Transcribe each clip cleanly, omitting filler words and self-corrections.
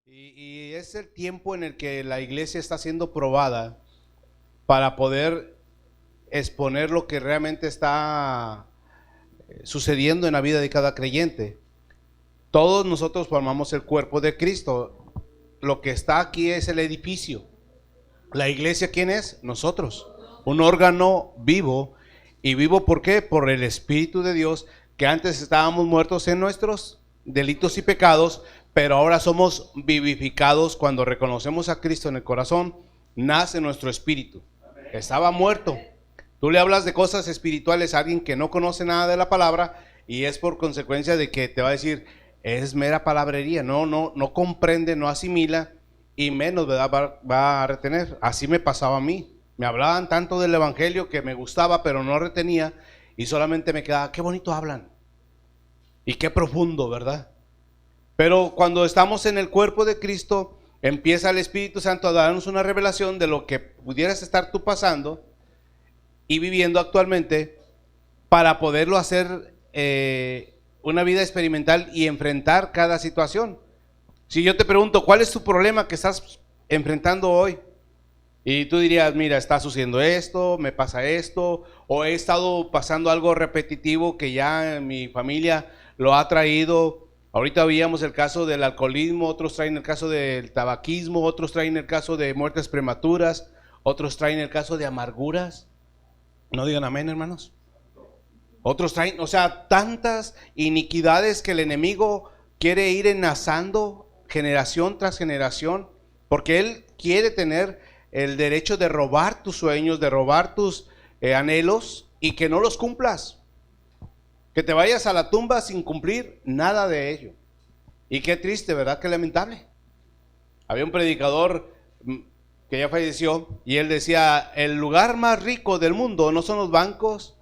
Y es el tiempo en el que la iglesia está siendo probada para poder exponer lo que realmente está sucediendo en la vida de cada creyente. Todos nosotros formamos el cuerpo de Cristo. Lo que está aquí es el edificio. La iglesia, ¿quién es? Nosotros. Un órgano vivo. ¿Y vivo por qué? Por el Espíritu de Dios, que antes estábamos muertos en nuestros delitos y pecados, pero ahora somos vivificados cuando reconocemos a Cristo en el corazón. Nace nuestro espíritu. Estaba muerto. Tú le hablas de cosas espirituales a alguien que no conoce nada de la palabra y es por consecuencia de que te va a decir, es mera palabrería, no comprende, no asimila y menos, ¿verdad?, va a retener. Así me pasaba a mí. Me hablaban tanto del evangelio que me gustaba, pero no retenía y solamente me quedaba, qué bonito hablan y qué profundo, ¿verdad? Pero cuando estamos en el cuerpo de Cristo, empieza el Espíritu Santo a darnos una revelación de lo que pudieras estar tú pasando y viviendo actualmente para poderlo hacer una vida experimental y enfrentar cada situación. Si yo te pregunto, ¿cuál es tu problema que estás enfrentando hoy? Y tú dirías, mira, está sucediendo esto, me pasa esto, o he estado pasando algo repetitivo que ya en mi familia lo ha traído. Ahorita veíamos el caso del alcoholismo, otros traen el caso del tabaquismo, otros traen el caso de muertes prematuras, otros traen el caso de amarguras. No digan amén, hermanos. Otros traen, o sea, tantas iniquidades que el enemigo quiere ir enlazando generación tras generación, porque él quiere tener el derecho de robar tus sueños, de robar tus anhelos y que no los cumplas. Que te vayas a la tumba sin cumplir nada de ello. Y qué triste, ¿verdad? Qué lamentable. Había un predicador que ya falleció y él decía, el lugar más rico del mundo no son los bancos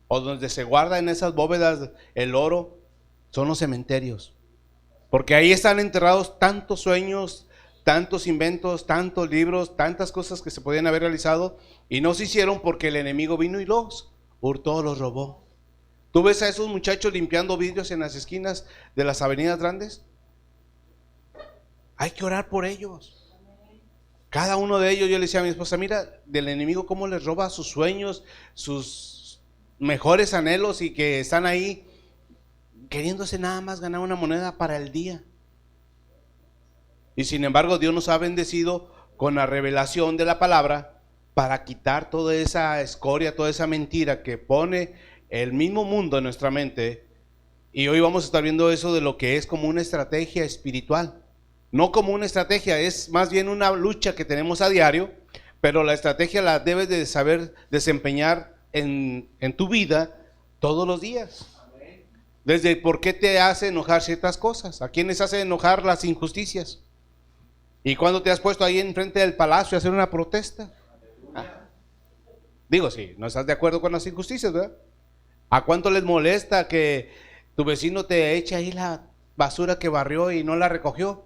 o donde se guarda en esas bóvedas el oro, son los cementerios. Porque ahí están enterrados tantos sueños, tantos inventos, tantos libros, tantas cosas que se podían haber realizado y no se hicieron porque el enemigo vino y los hurtó, los robó. ¿Tú ves a esos muchachos limpiando vidrios en las esquinas de las avenidas grandes? Hay que orar por ellos. Cada uno de ellos, yo le decía a mi esposa, mira, del enemigo cómo les roba sus sueños, sus mejores anhelos y que están ahí queriéndose nada más ganar una moneda para el día. Y sin embargo Dios nos ha bendecido con la revelación de la palabra para quitar toda esa escoria, toda esa mentira que pone el mismo mundo en nuestra mente. Y hoy vamos a estar viendo eso de lo que es como una estrategia espiritual. No como una estrategia, es más bien una lucha que tenemos a diario, pero la estrategia la debes de saber desempeñar en tu vida todos los días. Desde por qué te hace enojar ciertas cosas, a quiénes hace enojar las injusticias. ¿Y cuándo te has puesto ahí enfrente del palacio a hacer una protesta? Digo, sí, no estás de acuerdo con las injusticias, ¿verdad? ¿A cuánto les molesta que tu vecino te eche ahí la basura que barrió y no la recogió?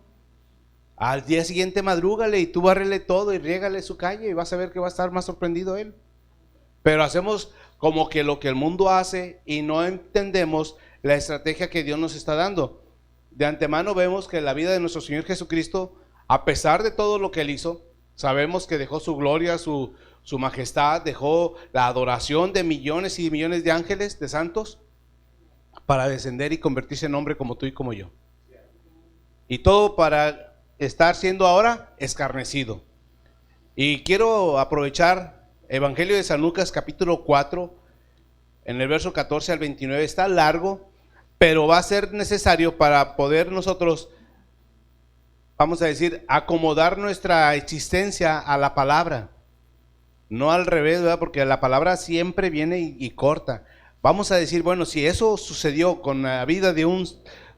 Al día siguiente madrúgale y tú bárrele todo y riégale su calle y vas a ver que va a estar más sorprendido él. Pero hacemos como que lo que el mundo hace y no entendemos la estrategia que Dios nos está dando. De antemano vemos que la vida de nuestro Señor Jesucristo, a pesar de todo lo que Él hizo, sabemos que dejó su gloria, su majestad, dejó la adoración de millones y millones de ángeles, de santos, para descender y convertirse en hombre como tú y como yo. Y todo para estar siendo ahora escarnecido. Y quiero aprovechar Evangelio de San Lucas capítulo 4, en el verso 14 al 29, está largo, pero va a ser necesario para poder nosotros, vamos a decir, acomodar nuestra existencia a la palabra. No al revés, ¿verdad? Porque la palabra siempre viene y corta. Vamos a decir, bueno, si eso sucedió con la vida de un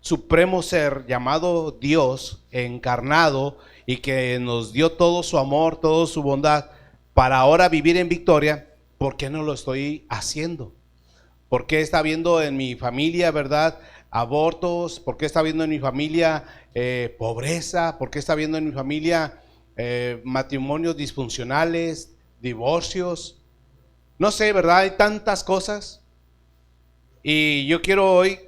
supremo ser llamado Dios encarnado y que nos dio todo su amor, toda su bondad para ahora vivir en victoria, ¿por qué no lo estoy haciendo? ¿Por qué está habiendo en mi familia, verdad, abortos? ¿Por qué está habiendo en mi familia pobreza? ¿Por qué está habiendo en mi familia matrimonios disfuncionales, divorcios? No sé, ¿verdad? Hay tantas cosas. Y yo quiero hoy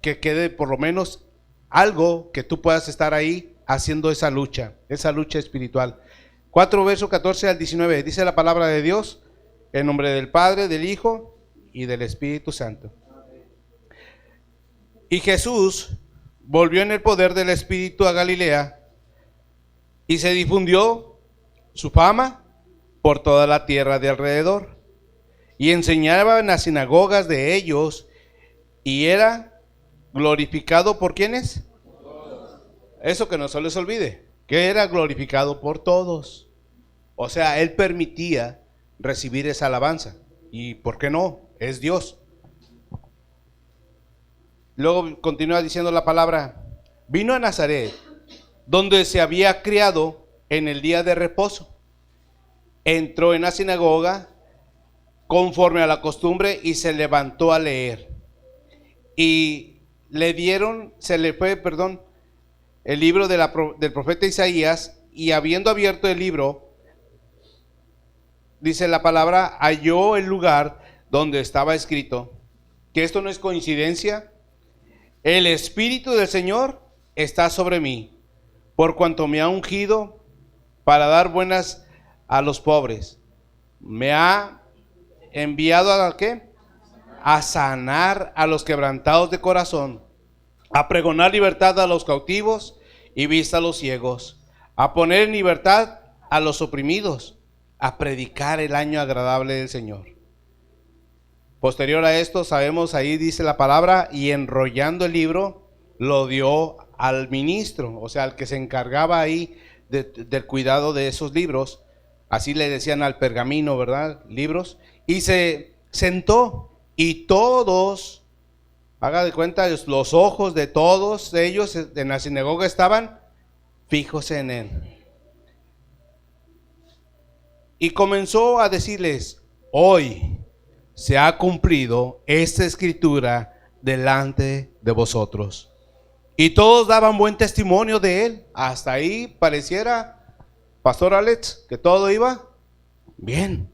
que quede por lo menos algo que tú puedas estar ahí haciendo esa lucha espiritual. 4 versos 14 al 19, dice la palabra de Dios, en nombre del Padre, del Hijo y del Espíritu Santo. Y Jesús volvió en el poder del Espíritu a Galilea, y se difundió su fama por toda la tierra de alrededor, y enseñaba en las sinagogas de ellos, y era glorificado por ¿quiénes? Eso que no se les olvide, que era glorificado por todos. O sea, él permitía recibir esa alabanza. ¿Y por qué no? Es Dios. Luego continúa diciendo la palabra, vino a Nazaret, donde se había criado en el día de reposo. Entró en la sinagoga conforme a la costumbre y se levantó a leer. Y se le fue el libro del profeta Isaías, y habiendo abierto el libro, dice la palabra, halló el lugar donde estaba escrito, que esto no es coincidencia, el Espíritu del Señor está sobre mí, por cuanto me ha ungido para dar buenas a los pobres. Me ha enviado ¿a qué? A sanar a los quebrantados de corazón, a pregonar libertad a los cautivos y vista a los ciegos, a poner en libertad a los oprimidos, a predicar el año agradable del Señor. Posterior a esto, sabemos, ahí dice la palabra, y enrollando el libro, lo dio al ministro, o sea, al que se encargaba ahí del cuidado de esos libros. Así le decían al pergamino, ¿verdad? Libros. Y se sentó, y todos, haga de cuenta, los ojos de todos ellos en la sinagoga estaban fijos en él. Y comenzó a decirles, hoy se ha cumplido esta escritura delante de vosotros. Y todos daban buen testimonio de él. Hasta ahí pareciera, Pastor Alex, que todo iba bien.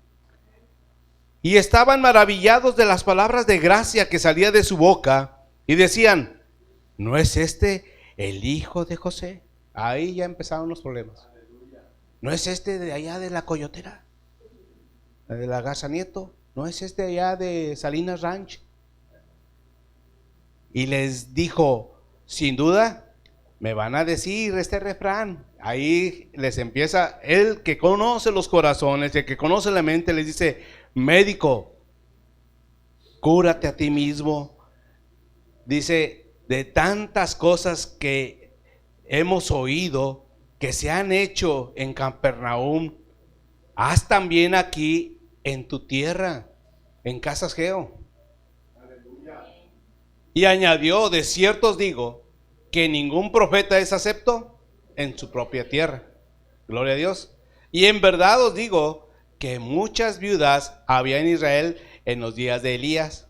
Y estaban maravillados de las palabras de gracia que salía de su boca, y decían, ¿no es este el hijo de José? Ahí ya empezaron los problemas. ¿No es este de allá de la Coyotera? ¿De la Garza Nieto? ¿No es este allá de Salinas Ranch? Y les dijo, sin duda, me van a decir este refrán. Ahí les empieza, el que conoce los corazones, el que conoce la mente, les dice, médico, cúrate a ti mismo. Dice, de tantas cosas que hemos oído, que se han hecho en Capernaum, haz también aquí en tu tierra, en Casas Geo. Aleluya. Y añadió, de cierto os digo, que ningún profeta es acepto en su propia tierra. Gloria a Dios. Y en verdad os digo que muchas viudas había en Israel en los días de Elías,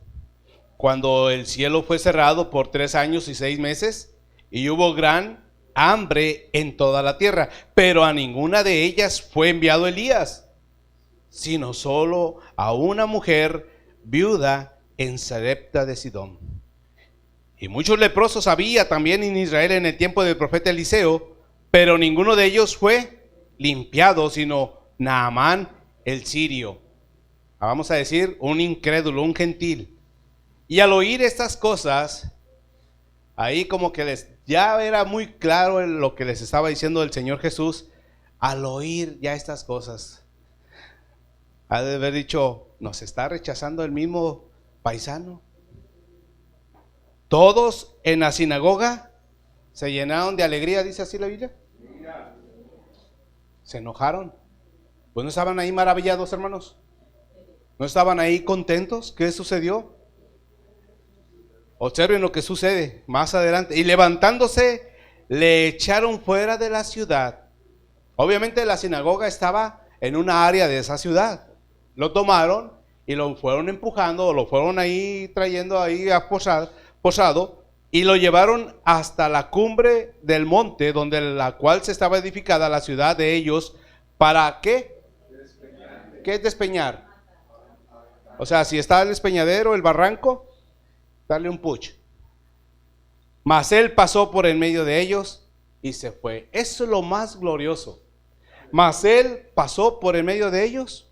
cuando el cielo fue cerrado por 3 años y 6 meses, y hubo gran hambre en toda la tierra, pero a ninguna de ellas fue enviado Elías, sino solo a una mujer viuda en Sarepta de Sidón. Y muchos leprosos había también en Israel en el tiempo del profeta Eliseo, pero ninguno de ellos fue limpiado, sino Naamán el sirio. Vamos a decir, un incrédulo, un gentil. Y al oír estas cosas, ahí como que ya era muy claro lo que les estaba diciendo el Señor Jesús. Al oír ya estas cosas, ha de haber dicho, nos está rechazando el mismo paisano. Todos en la sinagoga se llenaron de alegría, dice así la Biblia. Se enojaron. Pues no estaban ahí maravillados, hermanos. No estaban ahí contentos. ¿Qué sucedió? Observen lo que sucede más adelante. Y levantándose, le echaron fuera de la ciudad. Obviamente la sinagoga estaba en una área de esa ciudad. Lo tomaron y lo fueron empujando, o lo fueron ahí trayendo ahí a posado, y lo llevaron hasta la cumbre del monte donde la cual se estaba edificada la ciudad de ellos. ¿Para qué? ¿Qué es despeñar? O sea, si está el despeñadero, el barranco, darle un puch. Mas él pasó por en medio de ellos y se fue. Eso es lo más glorioso. Mas él pasó por en medio de ellos.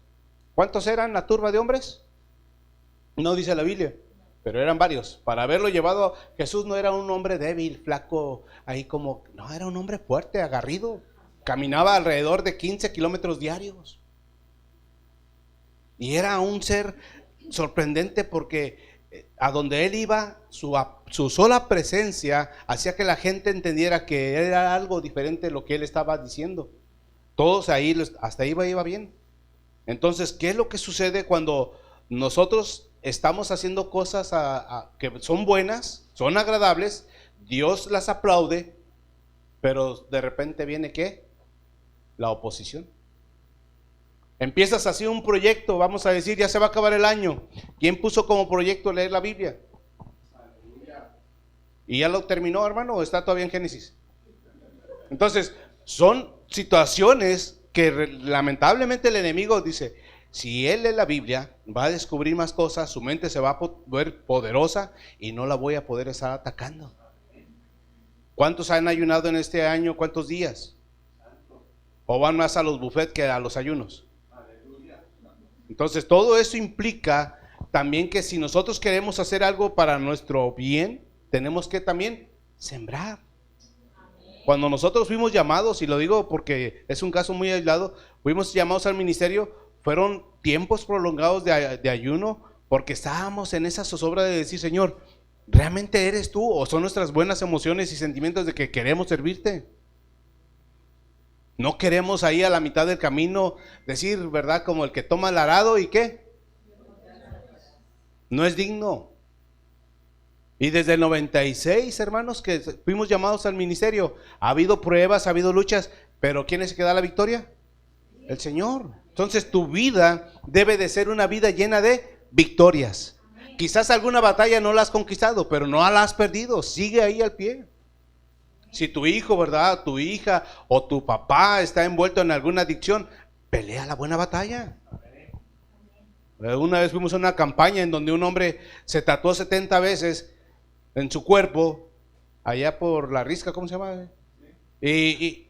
¿Cuántos eran la turba de hombres? No dice la Biblia, pero eran varios. Para haberlo llevado, Jesús no era un hombre débil, flaco, ahí como, no, era un hombre fuerte, agarrido. Caminaba alrededor de 15 kilómetros diarios. Y era un ser sorprendente porque a donde él iba, su sola presencia hacía que la gente entendiera que era algo diferente de lo que él estaba diciendo. Todos ahí, hasta ahí iba bien. Entonces, ¿qué es lo que sucede cuando nosotros estamos haciendo cosas que son buenas, son agradables, Dios las aplaude, pero de repente viene ¿qué? La oposición. Empiezas así un proyecto, vamos a decir, ya se va a acabar el año. ¿Quién puso como proyecto leer la Biblia? ¿Y ya lo terminó, hermano, o está todavía en Génesis? Entonces, son situaciones que lamentablemente el enemigo dice, si él lee la Biblia, va a descubrir más cosas, su mente se va a ver poderosa y no la voy a poder estar atacando. ¿Cuántos han ayunado en este año? ¿Cuántos días? ¿O van más a los buffets que a los ayunos? Entonces todo eso implica también que si nosotros queremos hacer algo para nuestro bien, tenemos que también sembrar. Cuando nosotros fuimos llamados, y lo digo porque es un caso muy aislado, fuimos llamados al ministerio, fueron tiempos prolongados de ayuno, porque estábamos en esa zozobra de decir, Señor, ¿realmente eres tú o son nuestras buenas emociones y sentimientos de que queremos servirte? No queremos ahí a la mitad del camino decir, ¿verdad? Como el que toma el arado y ¿qué? No es digno. Y desde el 96, hermanos, que fuimos llamados al ministerio, ha habido pruebas, ha habido luchas, pero ¿quién es el que da la victoria? El Señor. Entonces tu vida debe de ser una vida llena de victorias. Quizás alguna batalla no la has conquistado, pero no la has perdido, sigue ahí al pie. Si tu hijo, ¿verdad? Tu hija o tu papá está envuelto en alguna adicción, pelea la buena batalla. Una vez fuimos a una campaña en donde un hombre se tatuó 70 veces en su cuerpo, allá por la Risca, ¿cómo se llama? Y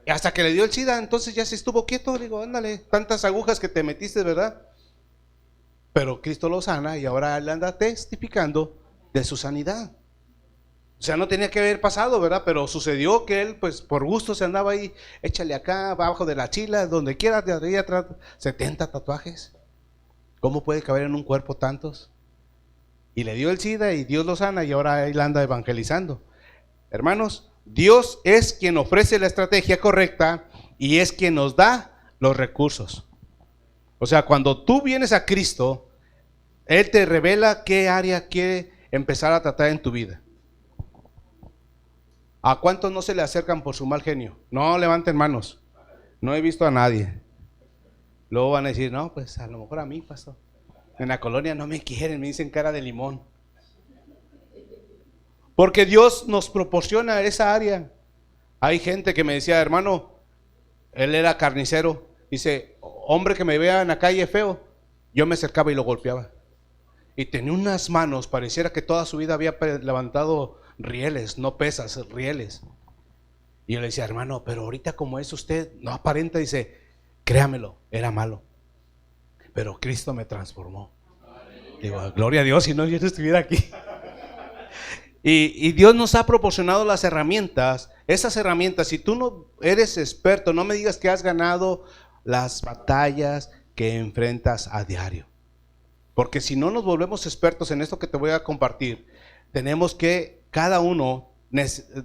hasta que le dio el SIDA, entonces ya se estuvo quieto. Le digo, ándale, tantas agujas que te metiste, ¿verdad? Pero Cristo lo sana y ahora él anda testificando de su sanidad. O sea, no tenía que haber pasado, ¿verdad? Pero sucedió que él, pues por gusto se andaba ahí, échale acá, abajo de la chila, donde quiera, de ahí atrás, 70 tatuajes. ¿Cómo puede caber en un cuerpo tantos? Y le dio el SIDA y Dios lo sana y ahora él anda evangelizando. Hermanos, Dios es quien ofrece la estrategia correcta y es quien nos da los recursos. O sea, cuando tú vienes a Cristo, Él te revela qué área quiere empezar a tratar en tu vida. ¿A cuántos no se le acercan por su mal genio? No levanten manos. No he visto a nadie. Luego van a decir, no, pues a lo mejor a mí, pastor. En la colonia no me quieren, me dicen cara de limón. Porque Dios nos proporciona esa área. Hay gente que me decía, hermano, él era carnicero. Dice, hombre que me vea en la calle feo, yo me acercaba y lo golpeaba. Y tenía unas manos, pareciera que toda su vida había levantado rieles, no pesas, rieles. Y yo le decía, hermano, pero ahorita como es usted, no aparenta, dice, créamelo, era malo. Pero Cristo me transformó. Digo, gloria a Dios, si no yo no estuviera aquí. Y Dios nos ha proporcionado las herramientas. Esas herramientas, si tú no eres experto, no me digas que has ganado las batallas que enfrentas a diario. Porque si no nos volvemos expertos en esto que te voy a compartir, tenemos que cada uno,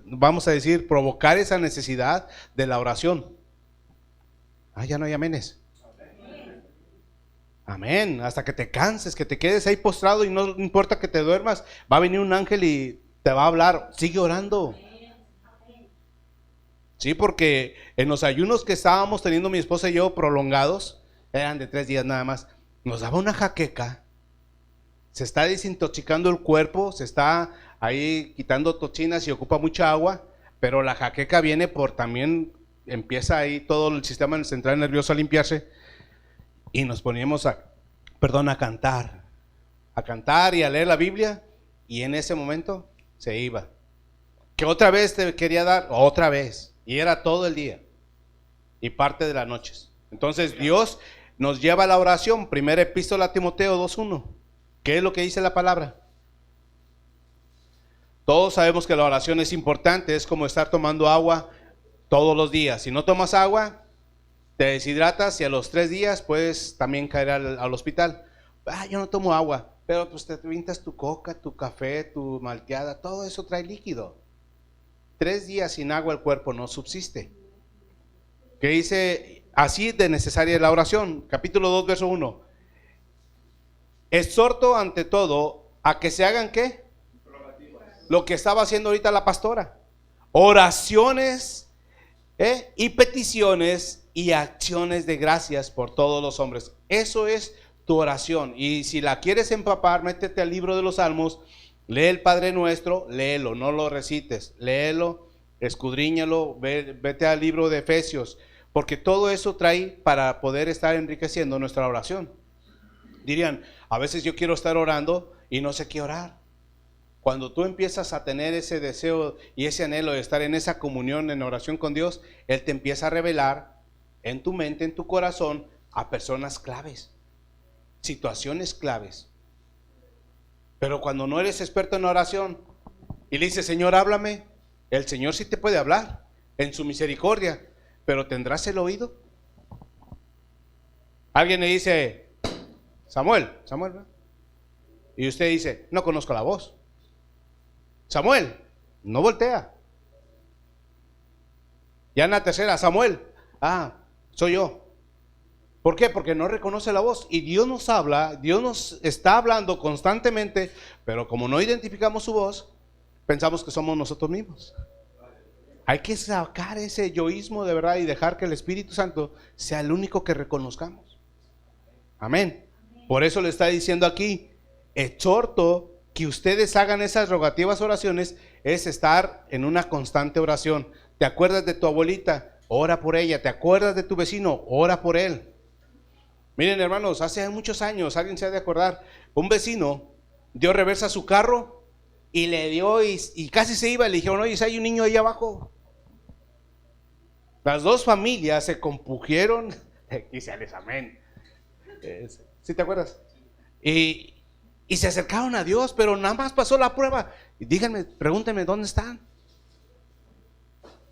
vamos a decir, provocar esa necesidad de la oración. Ya no hay amenes. Amén, hasta que te canses, que te quedes ahí postrado y no importa que te duermas, va a venir un ángel y te va a hablar, sigue orando. Sí, porque en los ayunos que estábamos teniendo mi esposa y yo prolongados, eran de 3 días nada más, nos daba una jaqueca, se está desintoxicando el cuerpo, se está ahí quitando toxinas y ocupa mucha agua, pero la jaqueca viene por también, empieza ahí todo el sistema central nervioso a limpiarse. Y nos poníamos a cantar y a leer la Biblia, y en ese momento se iba. Que otra vez te quería dar, otra vez. Y era todo el día y parte de las noches. Entonces Dios nos lleva a la oración. Primera epístola a Timoteo 2:1. ¿Qué es lo que dice la palabra? Todos sabemos que la oración es importante. Es como estar tomando agua todos los días. Si no tomas agua, te deshidratas y a los 3 días puedes también caer al hospital. Yo no tomo agua, pero pues te pintas tu coca, tu café, tu malteada, todo eso trae líquido. 3 días sin agua el cuerpo no subsiste. ¿Qué dice? Así de necesaria es la oración. Capítulo 2, verso 1. Exhorto ante todo a que se hagan ¿qué? Lo que estaba haciendo ahorita la pastora. Oraciones y peticiones y acciones de gracias por todos los hombres. Eso es tu oración. Y si la quieres empapar, métete al libro de los Salmos, lee el Padre Nuestro, léelo, no lo recites, léelo, escudriñalo, vete al libro de Efesios, porque todo eso trae para poder estar enriqueciendo nuestra oración. Dirían, a veces yo quiero estar orando y no sé qué orar. Cuando tú empiezas a tener ese deseo y ese anhelo de estar en esa comunión, en oración con Dios, Él te empieza a revelar en tu mente, en tu corazón, a personas claves, situaciones claves. Pero cuando no eres experto en oración y le dices, Señor, háblame, el Señor sí te puede hablar en su misericordia, pero ¿tendrás el oído? Alguien le dice, Samuel, ¿verdad? Y usted dice, no conozco la voz. Samuel, no voltea. Ya en la tercera, Samuel, soy yo. ¿Por qué? Porque no reconoce la voz. Y Dios nos habla, Dios nos está hablando constantemente, pero como no identificamos su voz, pensamos que somos nosotros mismos. Hay que sacar ese yoísmo de verdad y dejar que el Espíritu Santo sea el único que reconozcamos. Amén. Por eso le está diciendo aquí, exhorto que ustedes hagan esas rogativas oraciones, es estar en una constante oración. ¿Te acuerdas de tu abuelita? Ora por ella. ¿Te acuerdas de tu vecino? Ora por él. Miren, hermanos, hace muchos años, alguien se ha de acordar, un vecino dio reversa a su carro y le dio y casi se iba. Le dijeron, oye, hay un niño ahí abajo. Las dos familias se compugieron. Quizás amén. ¿Sí te acuerdas? Y se acercaron a Dios, pero nada más pasó la prueba. Y díganme, pregúntenme, ¿dónde están?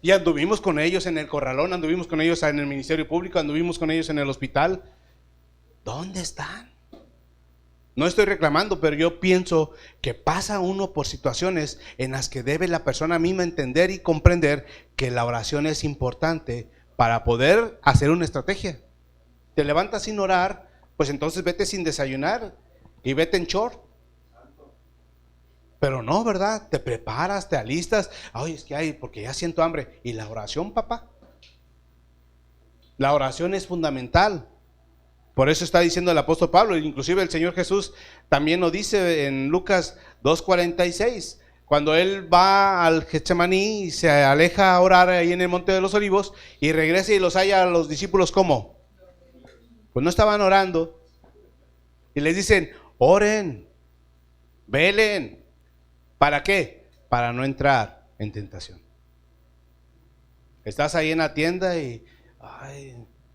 Y anduvimos con ellos en el corralón, anduvimos con ellos en el ministerio público, anduvimos con ellos en el hospital. ¿Dónde están? No estoy reclamando, pero yo pienso que pasa uno por situaciones en las que debe la persona misma entender y comprender que la oración es importante para poder hacer una estrategia. Te levantas sin orar, pues entonces vete sin desayunar y vete en short. Pero no, ¿verdad? Te preparas, te alistas. Ay, es que porque ya siento hambre. ¿Y la oración, papá? La oración es fundamental. Por eso está diciendo el apóstol Pablo, inclusive el Señor Jesús también lo dice en Lucas 2:46, cuando él va al Getsemaní y se aleja a orar ahí en el Monte de los Olivos y regresa y los halla a los discípulos, ¿cómo? Pues no estaban orando. Y les dicen, oren, velen. ¿Para qué? Para no entrar en tentación. Estás ahí en la tienda y,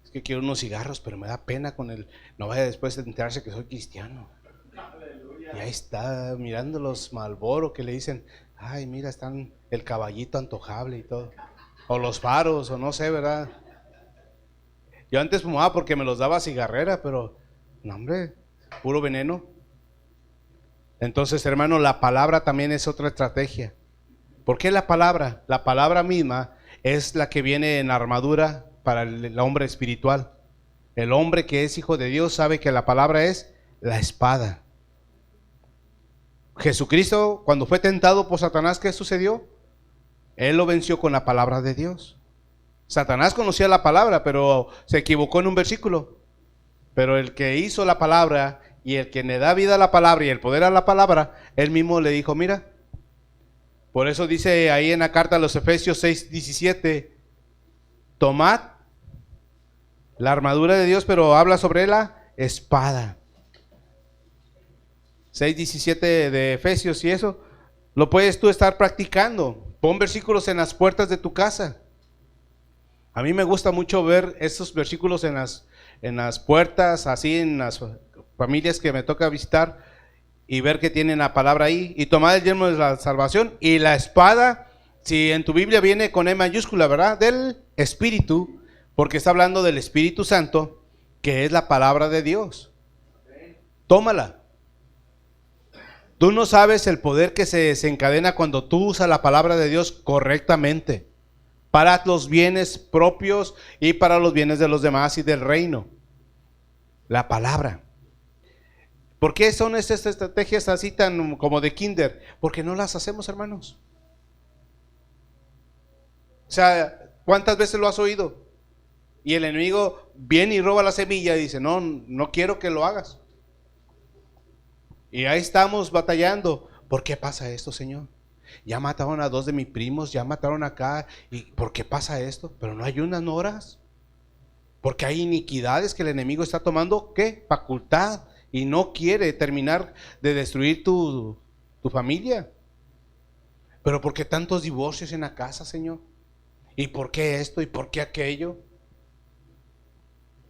es que quiero unos cigarros, pero me da pena con el, no vaya después de enterarse que soy cristiano. Aleluya. Y ahí está mirando los Marlboro que le dicen, ay, mira, están el caballito antojable y todo. O los faros, o no sé, ¿verdad? Yo antes fumaba porque me los daba cigarrera, pero, no hombre, puro veneno. Entonces, hermano, la palabra también es otra estrategia. ¿Por qué la palabra? La palabra misma es la que viene en armadura para el hombre espiritual. El hombre que es hijo de Dios sabe que la palabra es la espada. Jesucristo, cuando fue tentado por Satanás, ¿qué sucedió? Él lo venció con la palabra de Dios. Satanás conocía la palabra, pero se equivocó en un versículo. Pero el que hizo la palabra y el que le da vida a la palabra y el poder a la palabra, él mismo le dijo, mira. Por eso dice ahí en la carta a los Efesios 6:17, tomad la armadura de Dios, pero habla sobre la espada. 6:17 de Efesios, y eso Lo puedes tú estar practicando. Pon versículos en las puertas de tu casa. A mí me gusta mucho ver estos versículos en las puertas, así en las familias que me toca visitar, y ver que tienen la palabra ahí. Y tomar el yelmo de la salvación y la espada, si en tu Biblia viene con E mayúscula, ¿verdad? Del Espíritu, porque está hablando del Espíritu Santo, que es la palabra de Dios. Tómala. Tú no sabes el poder que se desencadena cuando tú usas la palabra de Dios correctamente, para los bienes propios y para los bienes de los demás y del reino. La palabra. ¿Por qué son estas estrategias así tan como de kinder? Porque no las hacemos, hermanos. O sea, ¿cuántas veces lo has oído? Y el enemigo viene y roba la semilla y dice, no, no quiero que lo hagas. Y ahí estamos batallando. ¿Por qué pasa esto, Señor? Ya mataron a 2 de mis primos, ya mataron acá. ¿Y por qué pasa esto? Pero no ayunas, no oras. Porque hay iniquidades que el enemigo está tomando, ¿qué? Facultad. Y no quiere terminar de destruir tu familia. Pero ¿por qué tantos divorcios en la casa, Señor? ¿Y por qué esto? ¿Y por qué aquello?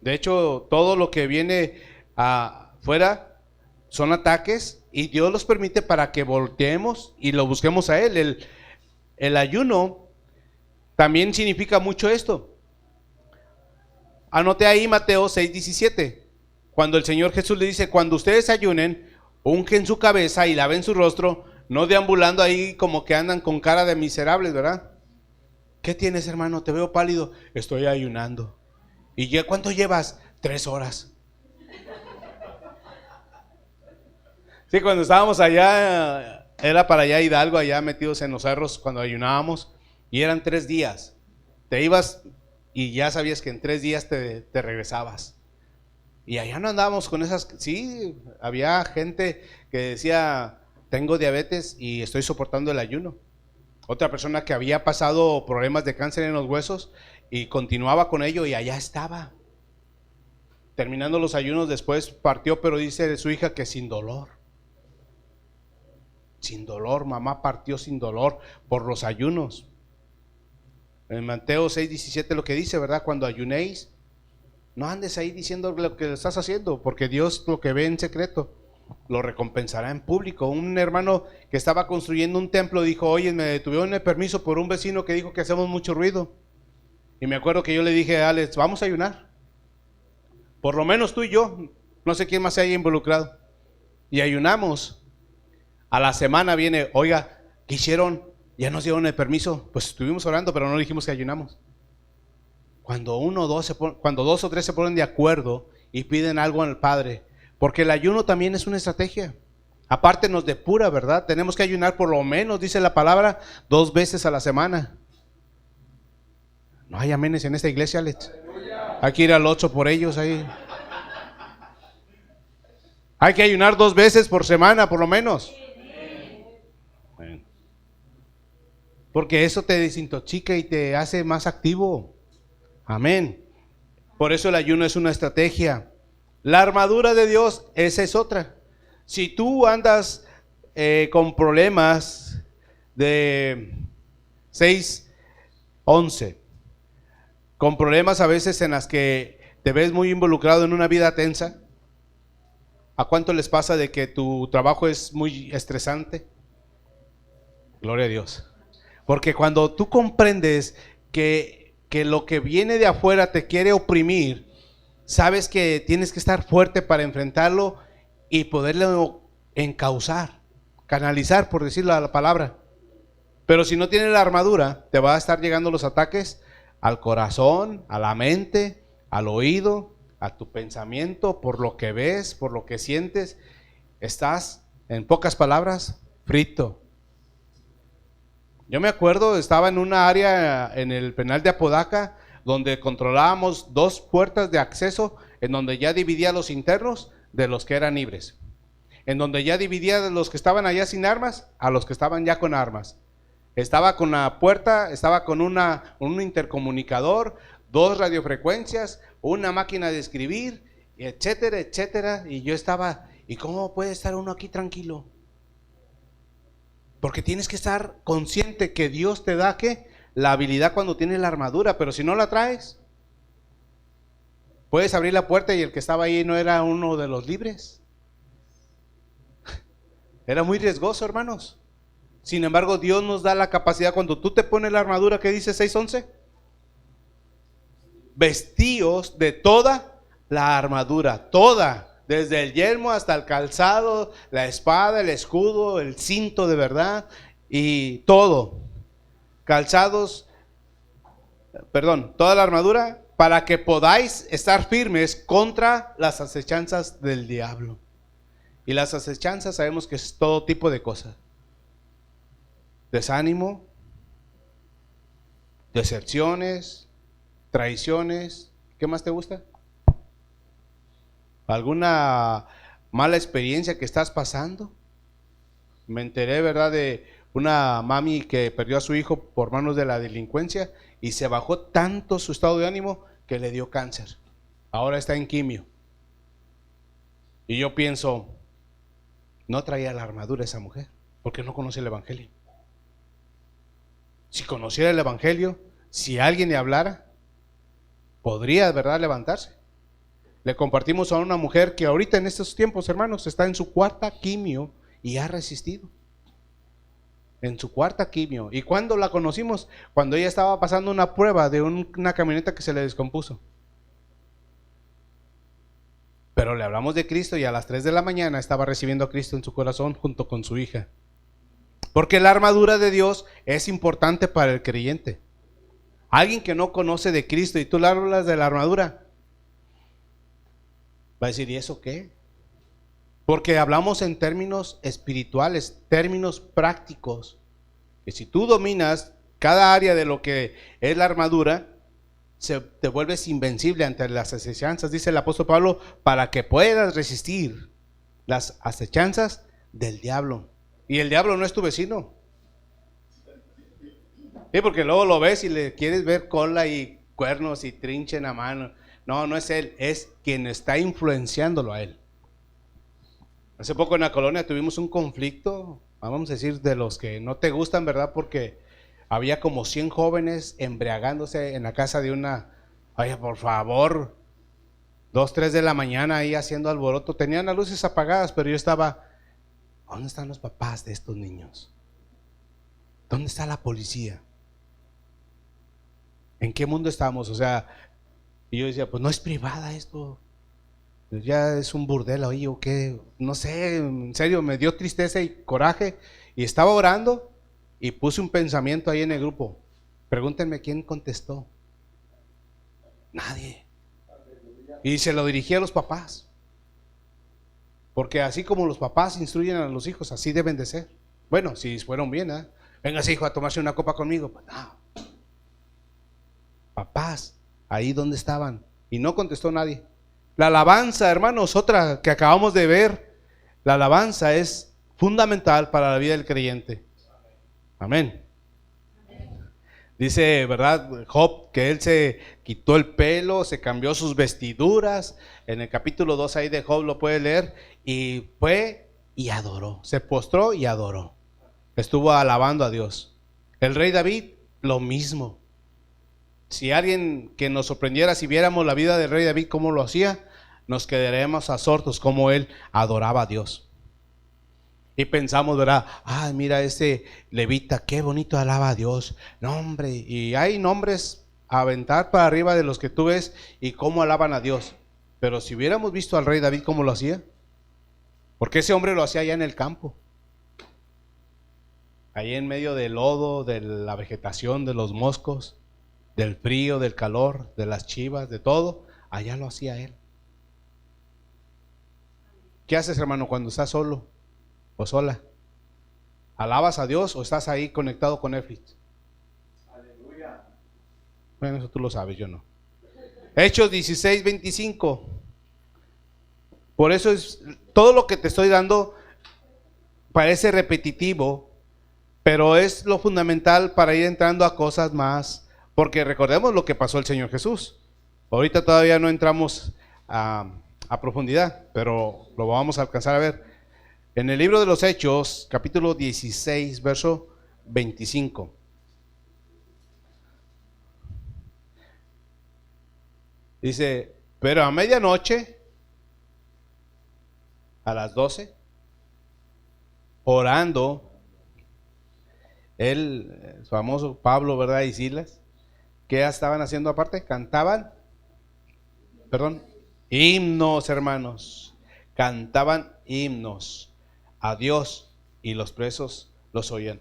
De hecho, todo lo que viene afuera son ataques, y Dios los permite para que volteemos y lo busquemos a Él. El ayuno también significa mucho esto. Anote ahí Mateo 6:17, cuando el Señor Jesús le dice, cuando ustedes ayunen, ungen su cabeza y laven su rostro, no deambulando ahí como que andan con cara de miserables, ¿verdad? ¿Qué tienes, hermano? Te veo pálido. Estoy ayunando. ¿Y ya cuánto llevas? 3 horas. Sí, cuando estábamos allá, era para allá Hidalgo, allá metidos en los cerros, cuando ayunábamos, y eran 3 días. Te ibas y ya sabías que en 3 días te regresabas. Y allá no andábamos con esas. Sí, había gente que decía, tengo diabetes y estoy soportando el ayuno. Otra persona que había pasado problemas de cáncer en los huesos y continuaba con ello, y allá estaba. Terminando los ayunos después partió, pero dice de su hija que sin dolor. Sin dolor, mamá partió sin dolor por los ayunos. En Mateo 6:17 lo que dice, ¿verdad? Cuando ayunéis, no andes ahí diciendo lo que estás haciendo, porque Dios lo que ve en secreto lo recompensará en público. Un hermano que estaba construyendo un templo dijo, oye, me detuvieron el permiso por un vecino que dijo que hacemos mucho ruido. Y me acuerdo que yo le dije a Alex, vamos a ayunar. Por lo menos tú y yo, no sé quién más se haya involucrado. Y ayunamos. A la semana viene, oiga, ¿qué hicieron? Ya nos dieron el permiso. Pues estuvimos orando, pero no dijimos que ayunamos. Cuando 2 o 3 se ponen de acuerdo y piden algo al Padre, porque el ayuno también es una estrategia. Aparte nos depura, ¿verdad? Tenemos que ayunar por lo menos, dice la palabra, 2 veces a la semana. No hay amenes en esta iglesia, Alex. Hay que ir al 8 por ellos ahí. Hay que ayunar 2 veces por semana, por lo menos. Porque eso te desintoxica y te hace más activo. Amén. Por eso el ayuno es una estrategia. La armadura de Dios, esa es otra. Si tú andas con problemas de 6:11, con problemas a veces en las que te ves muy involucrado en una vida tensa, ¿a cuánto les pasa de que tu trabajo es muy estresante? Gloria a Dios. Porque cuando tú comprendes que lo que viene de afuera te quiere oprimir, sabes que tienes que estar fuerte para enfrentarlo y poderlo encauzar, canalizar, por decirlo a la palabra. Pero si no tienes la armadura, te va a estar llegando los ataques al corazón, a la mente, al oído, a tu pensamiento, por lo que ves, por lo que sientes. Estás, en pocas palabras, frito. Yo me acuerdo, estaba en una área en el penal de Apodaca, donde controlábamos 2 puertas de acceso, en donde ya dividía los internos de los que eran libres, en donde ya dividía de los que estaban allá sin armas a los que estaban ya con armas. Estaba con la puerta, estaba con un intercomunicador, 2 radiofrecuencias, una máquina de escribir, etcétera, etcétera. Y yo estaba, ¿y cómo puede estar uno aquí tranquilo? Porque tienes que estar consciente que Dios te da ¿qué? La habilidad cuando tienes la armadura, pero si no la traes, puedes abrir la puerta y el que estaba ahí no era uno de los libres. Era muy riesgoso, hermanos. Sin embargo, Dios nos da la capacidad cuando tú te pones la armadura, ¿qué dice 6:11? Vestíos de toda la armadura, toda, desde el yelmo hasta el calzado, la espada, el escudo, el cinto de verdad y todo. Calzados, toda la armadura para que podáis estar firmes contra las acechanzas del diablo. Y las acechanzas sabemos que es todo tipo de cosas. Desánimo, decepciones, traiciones. ¿Qué más te gusta? ¿Alguna mala experiencia que estás pasando? Me enteré, ¿verdad?, de una mami que perdió a su hijo por manos de la delincuencia y se bajó tanto su estado de ánimo que le dio cáncer. Ahora está en quimio. Y yo pienso, no traía la armadura esa mujer, porque no conoce el evangelio. Si conociera el evangelio, si alguien le hablara, podría, ¿verdad?, levantarse. Le compartimos a una mujer que ahorita en estos tiempos, hermanos, está en su 4ª quimio y ha resistido. En su 4ª quimio. ¿Y cuándo la conocimos? Cuando ella estaba pasando una prueba de una camioneta que se le descompuso. Pero le hablamos de Cristo y a las 3 de la mañana estaba recibiendo a Cristo en su corazón junto con su hija. Porque la armadura de Dios es importante para el creyente. Alguien que no conoce de Cristo y tú le hablas de la armadura, va a decir, ¿y eso qué? Porque hablamos en términos espirituales, términos prácticos. Que si tú dominas cada área de lo que es la armadura, te vuelves invencible ante las acechanzas, dice el apóstol Pablo, para que puedas resistir las acechanzas del diablo. Y el diablo no es tu vecino. Sí, porque luego lo ves y le quieres ver cola y cuernos y trinche en la mano. No, no es él, es quien está influenciándolo a él. Hace poco en la colonia tuvimos un conflicto, vamos a decir, de los que no te gustan, ¿verdad? Porque había como 100 jóvenes embriagándose en la casa de una, oye, por favor, 2, 3 de la mañana ahí haciendo alboroto. Tenían las luces apagadas, pero yo estaba, ¿dónde están los papás de estos niños? ¿Dónde está la policía? ¿En qué mundo estamos? O sea, y yo decía, pues no es privada esto. Ya es un burdel, oye, o qué, no sé, en serio, me dio tristeza y coraje. Y estaba orando y puse un pensamiento ahí en el grupo. Pregúntenme quién contestó. Nadie. Y se lo dirigí a los papás. Porque así como los papás instruyen a los hijos, así deben de ser. Bueno, si fueron bien, ¿eh? Véngase, hijo, a tomarse una copa conmigo. Pues no. Papás, ahí donde estaban. Y no contestó nadie. La alabanza, hermanos, otra que acabamos de ver. La alabanza es fundamental para la vida del creyente. Amén. Dice, ¿verdad?, Job, que él se quitó el pelo, se cambió sus vestiduras. En el capítulo 2 ahí de Job lo puede leer. Y fue y adoró, se postró y adoró. Estuvo alabando a Dios. El rey David, lo mismo. Si alguien que nos sorprendiera, si viéramos la vida del rey David, cómo lo hacía, nos quedaríamos absortos cómo él adoraba a Dios. Y pensamos, ¿verdad? Ah, mira ese levita, qué bonito alaba a Dios. No, hombre, y hay nombres a aventar para arriba de los que tú ves y cómo alaban a Dios. Pero si hubiéramos visto al rey David cómo lo hacía, porque ese hombre lo hacía allá en el campo, ahí en medio del lodo, de la vegetación, de los moscos, del frío, del calor, de las chivas, de todo, allá lo hacía él. ¿Qué haces, hermano, cuando estás solo o sola? ¿Alabas a Dios o estás ahí conectado con Netflix? Aleluya. Bueno, eso tú lo sabes, yo no. Hechos 16:25. Por eso es todo lo que te estoy dando parece repetitivo, pero es lo fundamental para ir entrando a cosas más, porque recordemos lo que pasó el Señor Jesús. Ahorita todavía no entramos a profundidad, pero lo vamos a alcanzar a ver. En el libro de los Hechos, capítulo 16, verso 25. Dice, pero a medianoche, a las 12, orando, el famoso Pablo, ¿verdad? Y Silas, ¿qué estaban haciendo aparte? Cantaban, perdón, himnos, hermanos. Cantaban himnos a Dios y los presos los oían.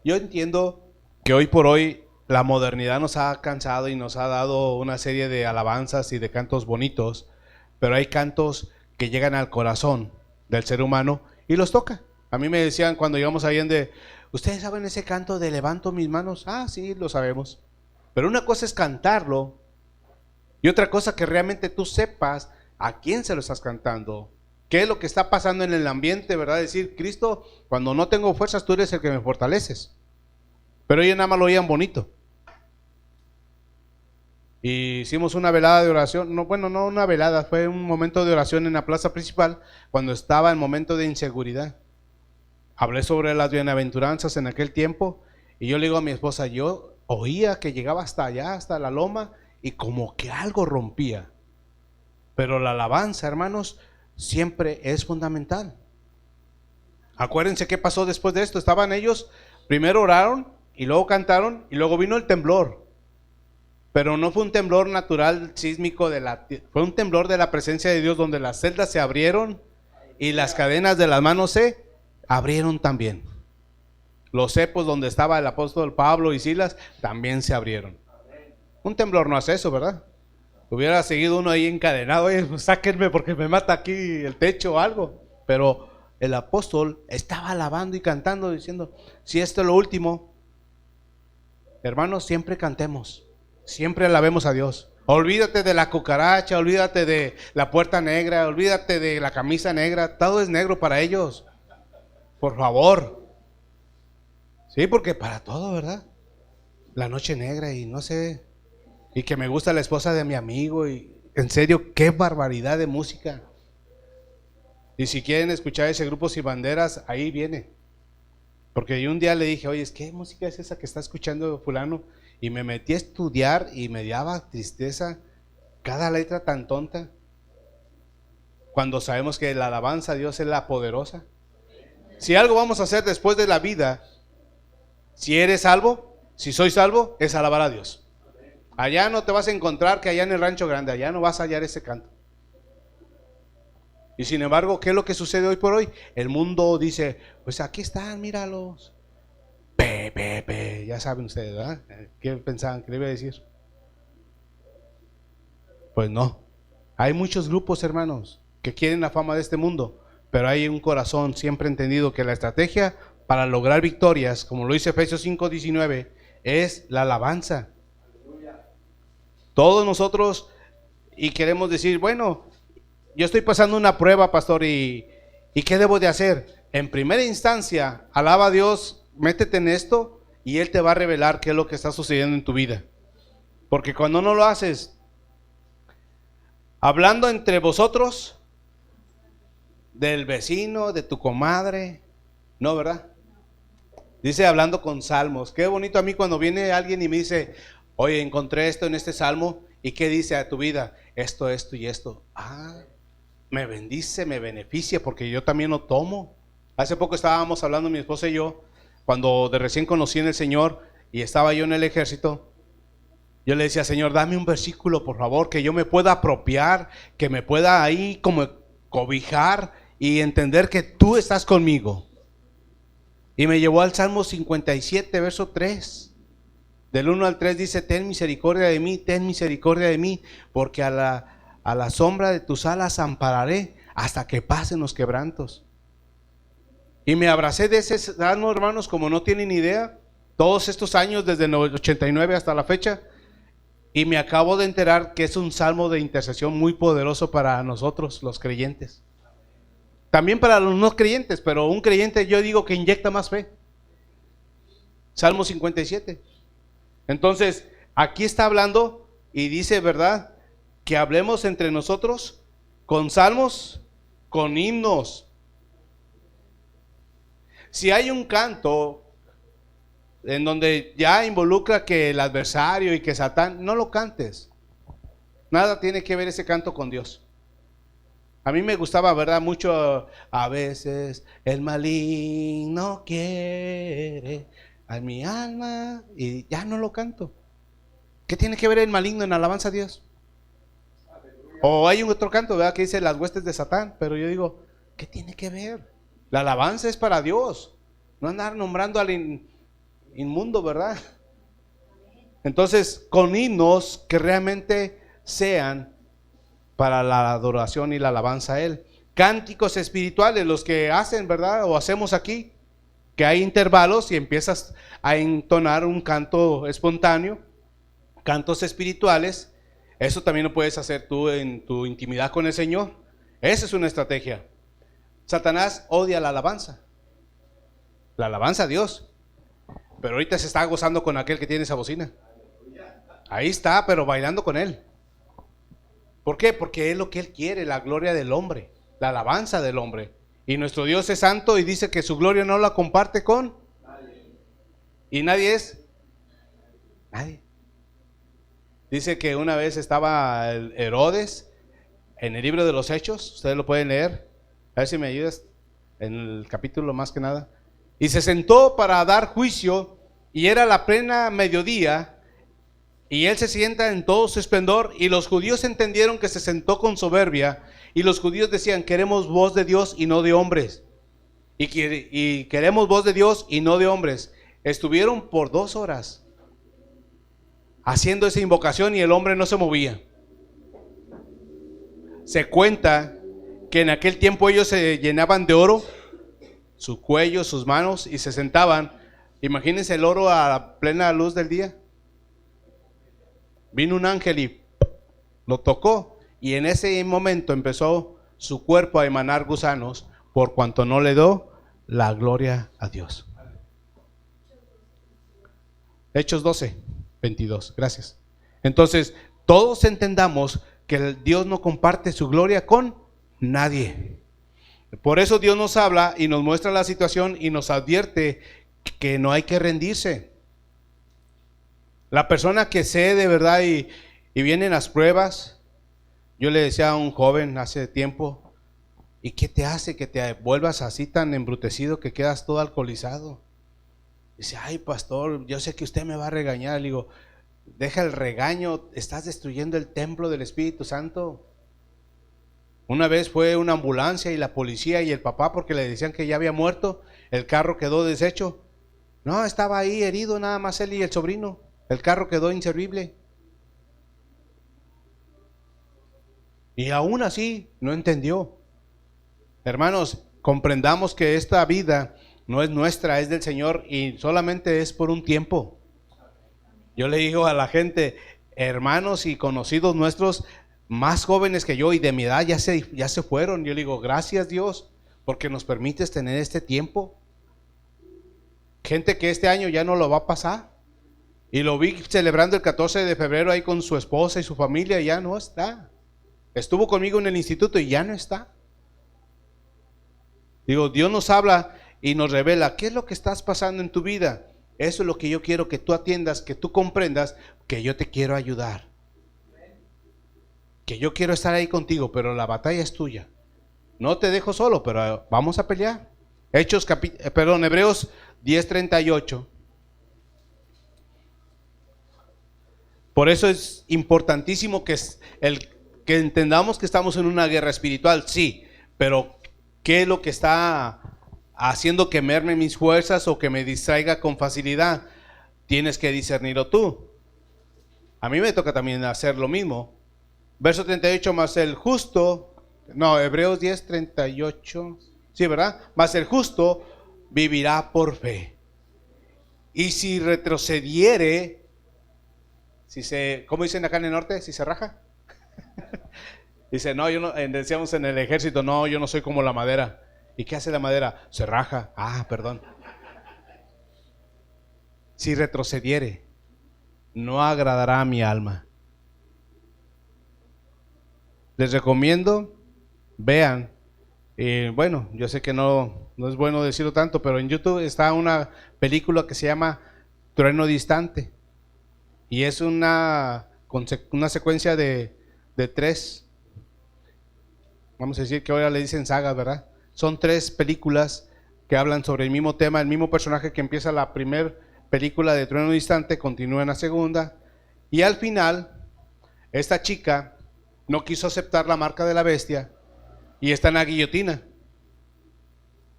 Yo entiendo que hoy por hoy la modernidad nos ha cansado y nos ha dado una serie de alabanzas y de cantos bonitos, pero hay cantos que llegan al corazón del ser humano y los toca. A mí me decían cuando llegamos a Allende, ¿ustedes saben ese canto de levanto mis manos? Ah, sí, lo sabemos. Pero una cosa es cantarlo y otra cosa que realmente tú sepas a quién se lo estás cantando. ¿Qué es lo que está pasando en el ambiente, verdad? Decir, Cristo, cuando no tengo fuerzas, tú eres el que me fortaleces. Pero ellos nada más lo oían bonito. Y hicimos una velada de oración, no, bueno, no una velada, fue un momento de oración en la plaza principal cuando estaba en momento de inseguridad. Hablé sobre las bienaventuranzas en aquel tiempo y yo le digo a mi esposa, yo oía que llegaba hasta allá, hasta la loma y como que algo rompía. Pero la alabanza, hermanos, siempre es fundamental. Acuérdense qué pasó después de esto. Estaban ellos, primero oraron y luego cantaron y luego vino el temblor. Pero no fue un temblor natural sísmico fue un temblor de la presencia de Dios donde las celdas se abrieron y las cadenas de las manos se abrieron también. Los cepos donde estaba el apóstol Pablo y Silas también se abrieron. Un temblor no hace eso, ¿verdad? Hubiera seguido uno ahí encadenado, oye, pues sáquenme porque me mata aquí el techo o algo. Pero el apóstol estaba alabando y cantando, diciendo, si esto es lo último, hermanos, siempre cantemos, siempre alabemos a Dios. Olvídate de la cucaracha, olvídate de la puerta negra, olvídate de la camisa negra, todo es negro para ellos. Por favor. Sí, porque para todo, ¿verdad? La noche negra y no sé, y que me gusta la esposa de mi amigo y en serio, qué barbaridad de música. Y si quieren escuchar ese grupo Sin Banderas, ahí viene. Porque yo un día le dije, oye, ¿qué música es esa que está escuchando fulano? Y me metí a estudiar y me daba tristeza cada letra tan tonta. Cuando sabemos que la alabanza a Dios es la poderosa. Si algo vamos a hacer después de la vida, si eres salvo, si soy salvo, es alabar a Dios. Allá no te vas a encontrar que allá en el Rancho Grande, allá no vas a hallar ese canto. Y sin embargo, ¿qué es lo que sucede hoy por hoy? El mundo dice, pues aquí están, míralos. Ya saben ustedes, ¿verdad? ¿Qué pensaban que le iba a decir? Pues no. Hay muchos grupos, hermanos, que quieren la fama de este mundo, pero hay un corazón siempre entendido que la estrategia para lograr victorias, como lo dice Efesios 5:19, es la alabanza. Todos nosotros, y queremos decir, bueno, yo estoy pasando una prueba, pastor, y ¿qué debo de hacer? En primera instancia, alaba a Dios, métete en esto y Él te va a revelar qué es lo que está sucediendo en tu vida. Porque cuando no lo haces, hablando entre vosotros, del vecino, de tu comadre, no, ¿verdad? Dice hablando con salmos. Qué bonito a mí cuando viene alguien y me dice, oye, encontré esto en este salmo, ¿y qué dice a tu vida? Esto y esto. Ah, me bendice, me beneficia, porque yo también lo tomo. Hace poco estábamos hablando mi esposa y yo, cuando de recién conocí en el Señor y estaba yo en el ejército, yo le decía, Señor, dame un versículo, por favor, que yo me pueda apropiar, que me pueda ahí como cobijar y entender que tú estás conmigo. Y me llevó al Salmo 57, verso 3. Del 1 al 3 dice, ten misericordia de mí, porque a la sombra de tus alas ampararé hasta que pasen los quebrantos. Y me abracé de ese salmo, hermanos, como no tienen idea, todos estos años, desde el 89 hasta la fecha, y me acabo de enterar que es un salmo de intercesión muy poderoso para nosotros, los creyentes. También para los no creyentes, pero un creyente yo digo que inyecta más fe. Salmo 57. Entonces, aquí está hablando y dice, ¿verdad? Que hablemos entre nosotros con salmos, con himnos. Si hay un canto en donde ya involucra que el adversario y que Satán, no lo cantes. Nada tiene que ver ese canto con Dios. A mí me gustaba, ¿verdad? Mucho, a veces el maligno quiere a mi alma, y ya no lo canto. ¿Qué tiene que ver el maligno en alabanza a Dios? O hay un otro canto, ¿verdad? Que dice las huestes de Satán, pero yo digo, ¿qué tiene que ver? La alabanza es para Dios, no andar nombrando al inmundo, ¿verdad? Entonces, con himnos que realmente sean para la adoración y la alabanza a Él. Cánticos espirituales, los que hacen, ¿verdad? O hacemos aquí, que hay intervalos y empiezas a entonar un canto espontáneo, cantos espirituales. Eso también lo puedes hacer tú en tu intimidad con el Señor. Esa es una estrategia. Satanás odia la alabanza a Dios, pero ahorita se está gozando con aquel que tiene esa bocina. Ahí está, pero bailando con él. ¿Por qué? Porque es lo que él quiere, la gloria del hombre, la alabanza del hombre. Y nuestro Dios es santo y dice que su gloria no la comparte con nadie. ¿Y nadie es? Nadie. Dice que una vez estaba Herodes en el libro de los Hechos, ustedes lo pueden leer, a ver si me ayudas en el capítulo más que nada. Y se sentó para dar juicio y era la plena mediodía. Y él se sienta en todo su esplendor, y los judíos entendieron que se sentó con soberbia, y los judíos decían, queremos voz de Dios y no de hombres, y queremos voz de Dios y no de hombres. Estuvieron por 2 horas haciendo esa invocación y el hombre no se movía. Se cuenta que en aquel tiempo ellos se llenaban de oro, su cuello, sus manos, y se sentaban. Imagínense el oro a la plena luz del día. Vino un ángel y lo tocó, y en ese momento empezó su cuerpo a emanar gusanos, por cuanto no le dio la gloria a Dios. Hechos 12:22. Gracias. Entonces, todos entendamos que Dios no comparte su gloria con nadie. Por eso Dios nos habla y nos muestra la situación y nos advierte que no hay que rendirse. La persona que sé de verdad y vienen las pruebas, yo le decía a un joven hace tiempo, ¿y qué te hace que te vuelvas así tan embrutecido que quedas todo alcoholizado? Dice, ay pastor, yo sé que usted me va a regañar. Le digo, deja el regaño, estás destruyendo el templo del Espíritu Santo. Una vez fue una ambulancia y la policía y el papá, porque le decían que ya había muerto, el carro quedó deshecho. No, estaba ahí herido nada más él y el sobrino. El carro quedó inservible. Y aún así no entendió. Hermanos, comprendamos que esta vida no es nuestra, es del Señor y solamente es por un tiempo. Yo le digo a la gente, hermanos y conocidos nuestros más jóvenes que yo y de mi edad ya se fueron. Yo le digo, gracias Dios, porque nos permites tener este tiempo. Gente que este año ya no lo va a pasar. Y lo vi celebrando el 14 de febrero ahí con su esposa y su familia, ya no está. Estuvo conmigo en el instituto y ya no está. Digo, Dios nos habla y nos revela qué es lo que estás pasando en tu vida. Eso es lo que yo quiero que tú atiendas, que tú comprendas, que yo te quiero ayudar. Que yo quiero estar ahí contigo, pero la batalla es tuya. No te dejo solo, pero vamos a pelear. Hebreos 10:38. Por eso es importantísimo que entendamos que estamos en una guerra espiritual, sí, pero ¿qué es lo que está haciendo que merme mis fuerzas o que me distraiga con facilidad? Tienes que discernirlo tú. A mí me toca también hacer lo mismo. Verso 38, más el justo, no, Hebreos 10:38, sí, ¿verdad? Más el justo vivirá por fe. Y si retrocediere, ¿cómo dicen acá en el norte? Si se raja. Dice, no, yo no, decíamos en el ejército, no, yo no soy como la madera. ¿Y qué hace la madera? Se raja. Ah, perdón. Si retrocediere, no agradará a mi alma. Les recomiendo, vean Bueno, yo sé que no es bueno decirlo tanto, pero en YouTube está una película que se llama Trueno Distante. Y es una secuencia de tres, vamos a decir que ahora le dicen sagas, ¿verdad? Son tres películas que hablan sobre el mismo tema, el mismo personaje que empieza la primera película de Trueno Distante, continúa en la segunda, y al final, esta chica no quiso aceptar la marca de la bestia y está en la guillotina.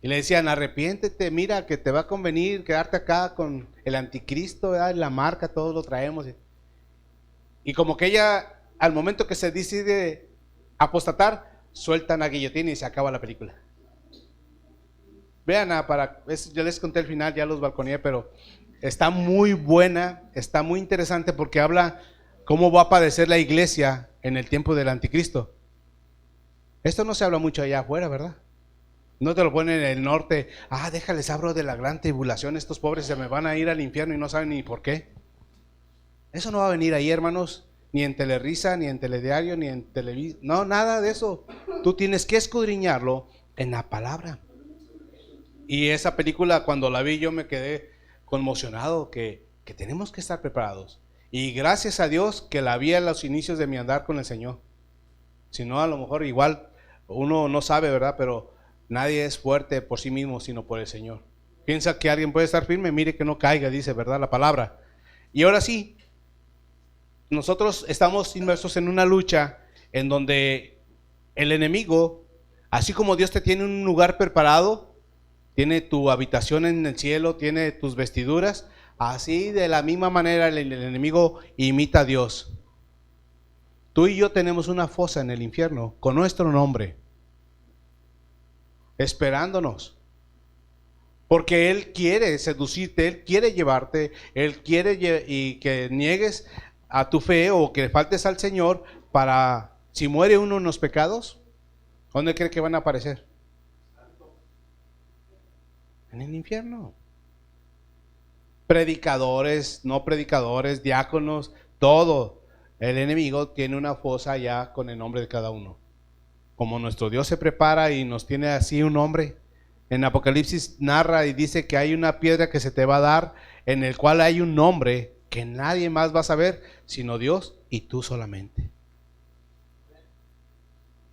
Y le decían, arrepiéntete, mira que te va a convenir quedarte acá con el anticristo, ¿verdad? La marca, todos lo traemos. Y como que ella, al momento que se decide apostatar, sueltan la guillotina y se acaba la película. Vean, yo les conté el final, ya los balconeé, pero está muy buena, está muy interesante porque habla cómo va a padecer la iglesia en el tiempo del anticristo. Esto no se habla mucho allá afuera, ¿verdad? No te lo ponen en el norte, déjales hablo de la gran tribulación, estos pobres se me van a ir al infierno y no saben ni por qué. Eso no va a venir ahí, hermanos, ni en Telerisa, ni en Telediario, ni en Televisa, no, nada de eso. Tú tienes que escudriñarlo en la palabra. Y esa película, cuando la vi, yo me quedé conmocionado que tenemos que estar preparados. Y gracias a Dios que la vi a los inicios de mi andar con el Señor. Si no, a lo mejor igual uno no sabe, ¿verdad? Pero nadie es fuerte por sí mismo, sino por el Señor. Piensa que alguien puede estar firme, mire que no caiga, dice, ¿verdad? La palabra. Y ahora sí, nosotros estamos inmersos en una lucha en donde el enemigo, así como Dios te tiene un lugar preparado, tiene tu habitación en el cielo, tiene tus vestiduras, así de la misma manera el enemigo imita a Dios. Tú y yo tenemos una fosa en el infierno con nuestro nombre, esperándonos. Porque Él quiere seducirte, Él quiere llevarte, Él quiere y que niegues a tu fe o que faltes al Señor para, si muere uno en los pecados, ¿dónde cree que van a aparecer? En el infierno. Predicadores, no predicadores, diáconos, todo. El enemigo tiene una fosa ya con el nombre de cada uno. Como nuestro Dios se prepara y nos tiene así un nombre, en Apocalipsis narra y dice que hay una piedra que se te va a dar, en el cual hay un nombre que nadie más va a saber, sino Dios y tú solamente.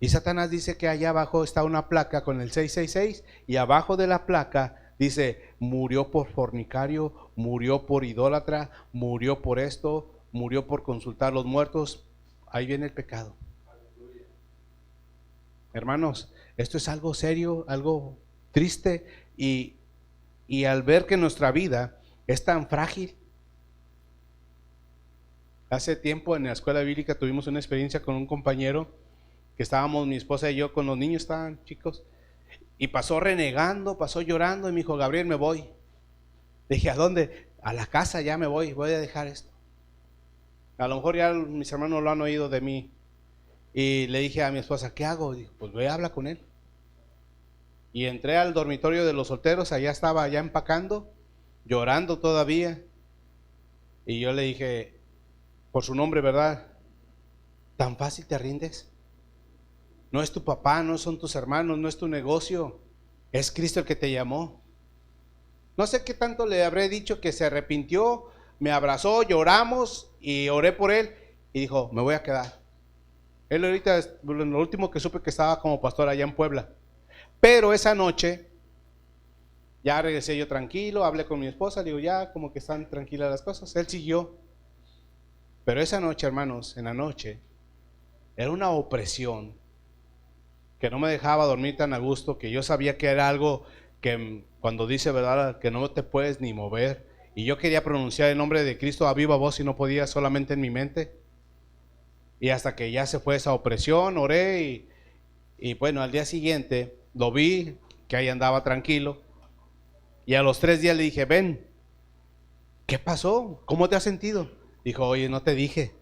Y Satanás dice que allá abajo está una placa con el 666 y abajo de la placa dice, murió por fornicario, murió por idólatra, murió por esto, murió por consultar los muertos. Ahí viene el pecado. Hermanos, esto es algo serio, algo triste y al ver que nuestra vida es tan frágil. Hace tiempo en la escuela bíblica tuvimos una experiencia con un compañero que estábamos, mi esposa y yo, con los niños, estaban chicos, y pasó renegando, pasó llorando y me dijo, Gabriel, me voy. Le dije, ¿a dónde? A la casa, ya me voy a dejar esto. A lo mejor ya mis hermanos lo han oído de mí. Y le dije a mi esposa, ¿qué hago? Dijo, pues ve, habla con él. Y entré al dormitorio de los solteros, allá estaba ya empacando, llorando todavía. Y yo le dije, por su nombre, ¿verdad? ¿Tan fácil te rindes? No es tu papá, no son tus hermanos, no es tu negocio, es Cristo el que te llamó. No sé qué tanto le habré dicho que se arrepintió, me abrazó, lloramos y oré por él y dijo, me voy a quedar. Él ahorita, lo último que supe que estaba como pastor allá en Puebla. Pero esa noche, ya regresé yo tranquilo, hablé con mi esposa, digo, ya como que están tranquilas las cosas. Él siguió. Pero esa noche, hermanos, en la noche, era una opresión que no me dejaba dormir tan a gusto, que yo sabía que era algo que cuando dice, ¿verdad?, que no te puedes ni mover. Y yo quería pronunciar el nombre de Cristo a viva voz y no podía, solamente en mi mente. Y hasta que ya se fue esa opresión, oré y bueno, al día siguiente lo vi, que ahí andaba tranquilo. Y a los 3 días le dije, ven, ¿qué pasó? ¿Cómo te has sentido? Dijo, oye, no te dije,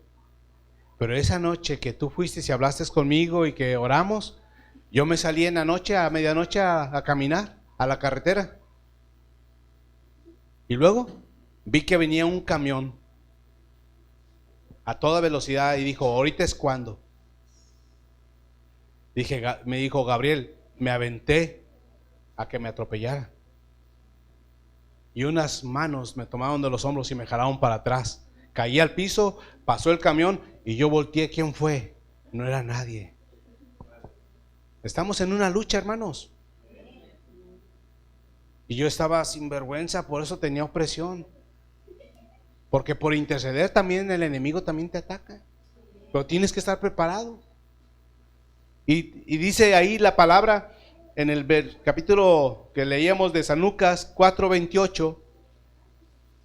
pero esa noche que tú fuiste y hablaste conmigo y que oramos, yo me salí en la noche, a medianoche, a caminar a la carretera. Y luego vi que venía un camión a toda velocidad y dijo, ahorita es cuando. Me dijo, Gabriel, me aventé a que me atropellara. Y unas manos me tomaron de los hombros y me jalaron para atrás. Caí al piso, pasó el camión y yo volteé. ¿Quién fue? No era nadie. Estamos en una lucha, hermanos. Y yo estaba sin vergüenza, por eso tenía opresión. Porque por interceder también el enemigo también te ataca. Pero tienes que estar preparado. Y dice ahí la palabra en el capítulo que leíamos de San Lucas 4:28.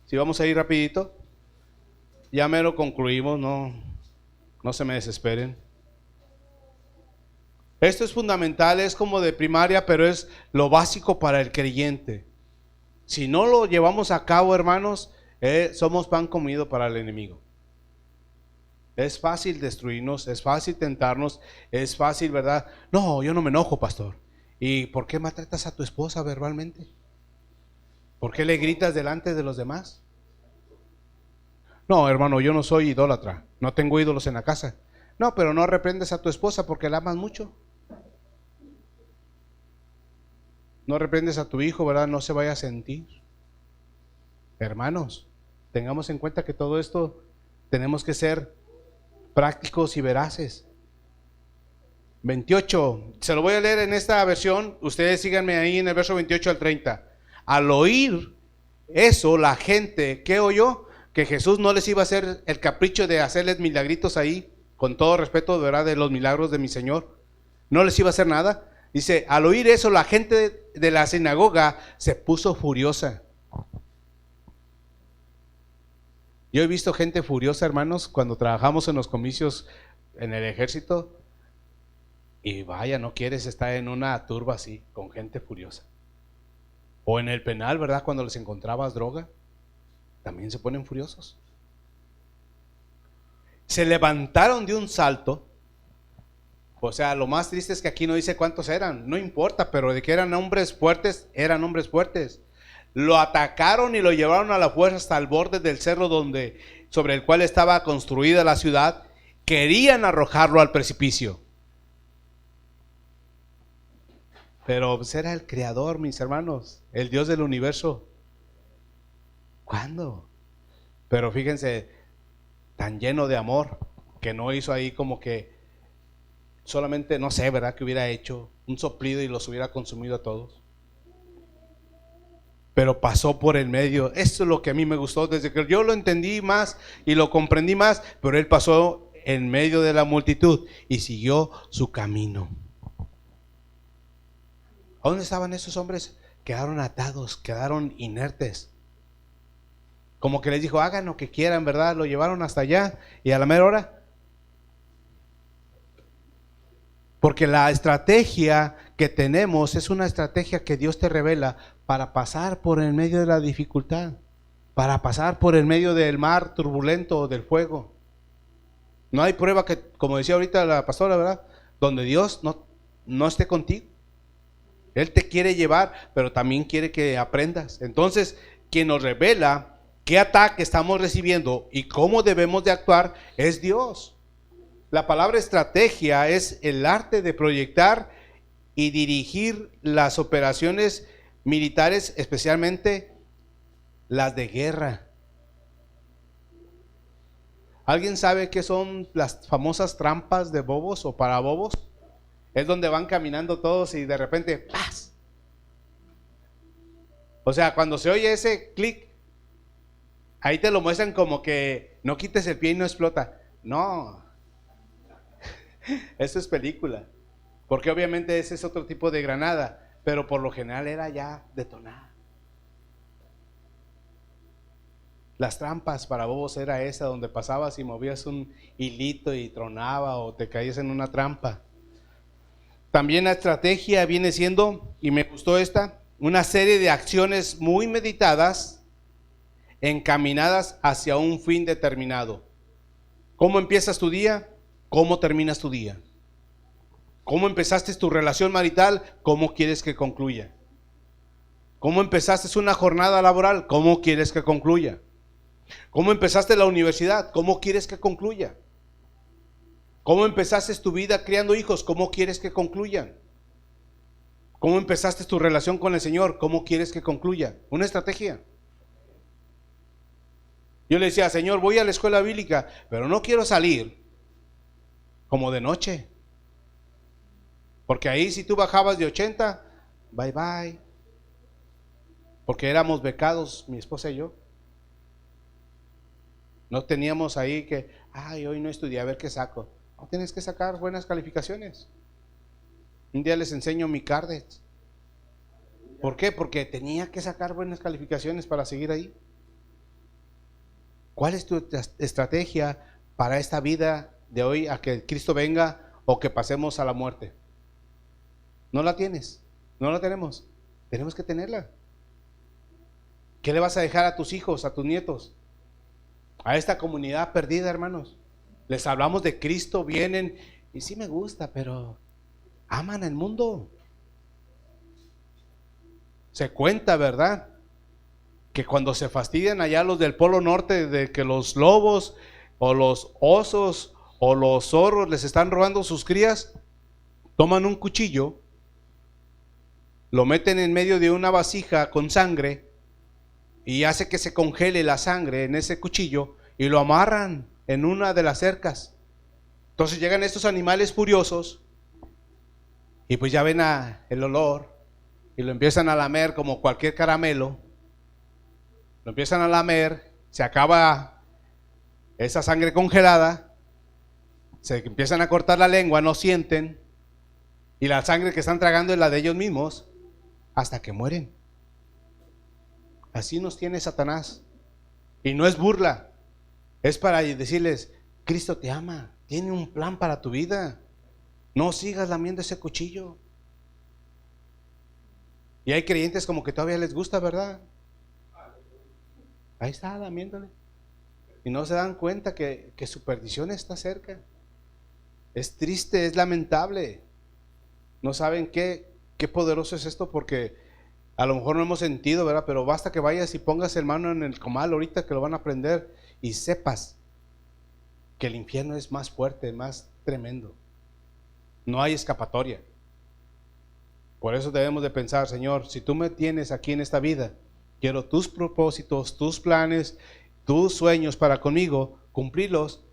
Si vamos a ir rapidito. Ya mero concluimos, no se me desesperen. Esto es fundamental, es como de primaria, pero es lo básico para el creyente. Si no lo llevamos a cabo, hermanos, somos pan comido para el enemigo. Es fácil destruirnos, es fácil tentarnos, es fácil, ¿verdad? No, yo no me enojo, pastor. ¿Y por qué maltratas a tu esposa verbalmente? ¿Por qué le gritas delante de los demás? No, hermano, yo no soy idólatra, no tengo ídolos en la casa. No, pero no reprendes a tu esposa porque la amas mucho. No reprendes a tu hijo, ¿verdad? No se vaya a sentir. Hermanos, tengamos en cuenta que todo esto tenemos que ser prácticos y veraces. 28, se lo voy a leer en esta versión, ustedes síganme ahí en el verso 28 al 30. Al oír eso, la gente, ¿qué oyó? Que Jesús no les iba a hacer el capricho de hacerles milagritos ahí, con todo respeto, ¿verdad?, de los milagros de mi Señor. No les iba a hacer nada. Dice, al oír eso, la gente de la sinagoga se puso furiosa. Yo he visto gente furiosa, hermanos, cuando trabajamos en los comicios en el ejército. Y vaya, no quieres estar en una turba así, con gente furiosa. O en el penal, ¿verdad?, cuando les encontrabas droga, también se ponen furiosos. Se levantaron de un salto. O sea, lo más triste es que aquí no dice cuántos eran, no importa, pero de que eran hombres fuertes, eran hombres fuertes. Lo atacaron y lo llevaron a la fuerza hasta el borde del cerro sobre el cual estaba construida la ciudad. Querían arrojarlo al precipicio. Pero pues era el Creador, mis hermanos, el Dios del universo. ¿Cuándo? Pero fíjense, tan lleno de amor, que no hizo ahí como que solamente, no sé, ¿verdad?, que hubiera hecho un soplido y los hubiera consumido a todos. Pero pasó por el medio. Esto es lo que a mí me gustó, desde que yo lo entendí más y lo comprendí más, pero él pasó en medio de la multitud y siguió su camino. ¿A dónde estaban esos hombres? Quedaron atados, quedaron inertes. Como que les dijo, hagan lo que quieran, ¿verdad? Lo llevaron hasta allá y a la mera hora. Porque la estrategia que tenemos es una estrategia que Dios te revela para pasar por el medio de la dificultad, para pasar por el medio del mar turbulento o del fuego. No hay prueba que, como decía ahorita la pastora, ¿verdad?, donde Dios no esté contigo. Él te quiere llevar, pero también quiere que aprendas. Entonces, quien nos revela qué ataque estamos recibiendo y cómo debemos de actuar es Dios. La palabra estrategia es el arte de proyectar y dirigir las operaciones militares, especialmente las de guerra. ¿Alguien sabe qué son las famosas trampas de bobos o para bobos? Es donde van caminando todos y de repente ¡paz! O sea, cuando se oye ese clic, ahí te lo muestran como que no quites el pie y no explota. No, eso es película, porque obviamente ese es otro tipo de granada, pero por lo general era ya detonada. Las trampas para bobos era esa, donde pasabas y movías un hilito y tronaba o te caías en una trampa. También la estrategia viene siendo, y me gustó esta, una serie de acciones muy meditadas, encaminadas hacia un fin determinado. ¿Cómo empiezas tu día? ¿Cómo terminas tu día? ¿Cómo empezaste tu relación marital? ¿Cómo quieres que concluya? ¿Cómo empezaste una jornada laboral? ¿Cómo quieres que concluya? ¿Cómo empezaste la universidad? ¿Cómo quieres que concluya? ¿Cómo empezaste tu vida criando hijos? ¿Cómo quieres que concluyan? ¿Cómo empezaste tu relación con el Señor? ¿Cómo quieres que concluya? Una estrategia. Yo le decía, Señor, voy a la escuela bíblica, pero no quiero salir como de noche. Porque ahí si tú bajabas de 80, bye bye. Porque éramos becados, mi esposa y yo. No teníamos ahí que, ay, hoy no estudié, a ver qué saco. No, tienes que sacar buenas calificaciones. Un día les enseño mi cardet. ¿Por qué? Porque tenía que sacar buenas calificaciones para seguir ahí. ¿Cuál es tu estrategia para esta vida de hoy, a que Cristo venga o que pasemos a la muerte? No la tienes, no la tenemos. Tenemos que tenerla. ¿Qué le vas a dejar a tus hijos, a tus nietos? A esta comunidad perdida, hermanos. Les hablamos de Cristo, vienen y sí me gusta, pero aman el mundo. Se cuenta, ¿verdad?, que cuando se fastidian allá los del Polo Norte de que los lobos o los osos o los zorros les están robando sus crías, toman un cuchillo, lo meten en medio de una vasija con sangre y hace que se congele la sangre en ese cuchillo y lo amarran en una de las cercas. Entonces llegan estos animales furiosos y pues ya ven el olor y lo empiezan a lamer como cualquier caramelo. Lo empiezan a lamer, se acaba esa sangre congelada, se empiezan a cortar la lengua, no sienten, y la sangre que están tragando es la de ellos mismos, hasta que mueren. Así nos tiene Satanás. Y no es burla, es para decirles, Cristo te ama, tiene un plan para tu vida, no sigas lamiendo ese cuchillo. Y hay creyentes como que todavía les gusta, ¿verdad? Ahí está lamiéndole. Y no se dan cuenta que su perdición está cerca. Es triste, es lamentable. No saben qué poderoso es esto, porque a lo mejor no hemos sentido, ¿verdad? Pero basta que vayas y pongas el mano en el comal ahorita que lo van a aprender y sepas que el infierno es más fuerte, más tremendo. No hay escapatoria. Por eso debemos de pensar, Señor, si tú me tienes aquí en esta vida, quiero tus propósitos, tus planes, tus sueños para conmigo, cumplirlos,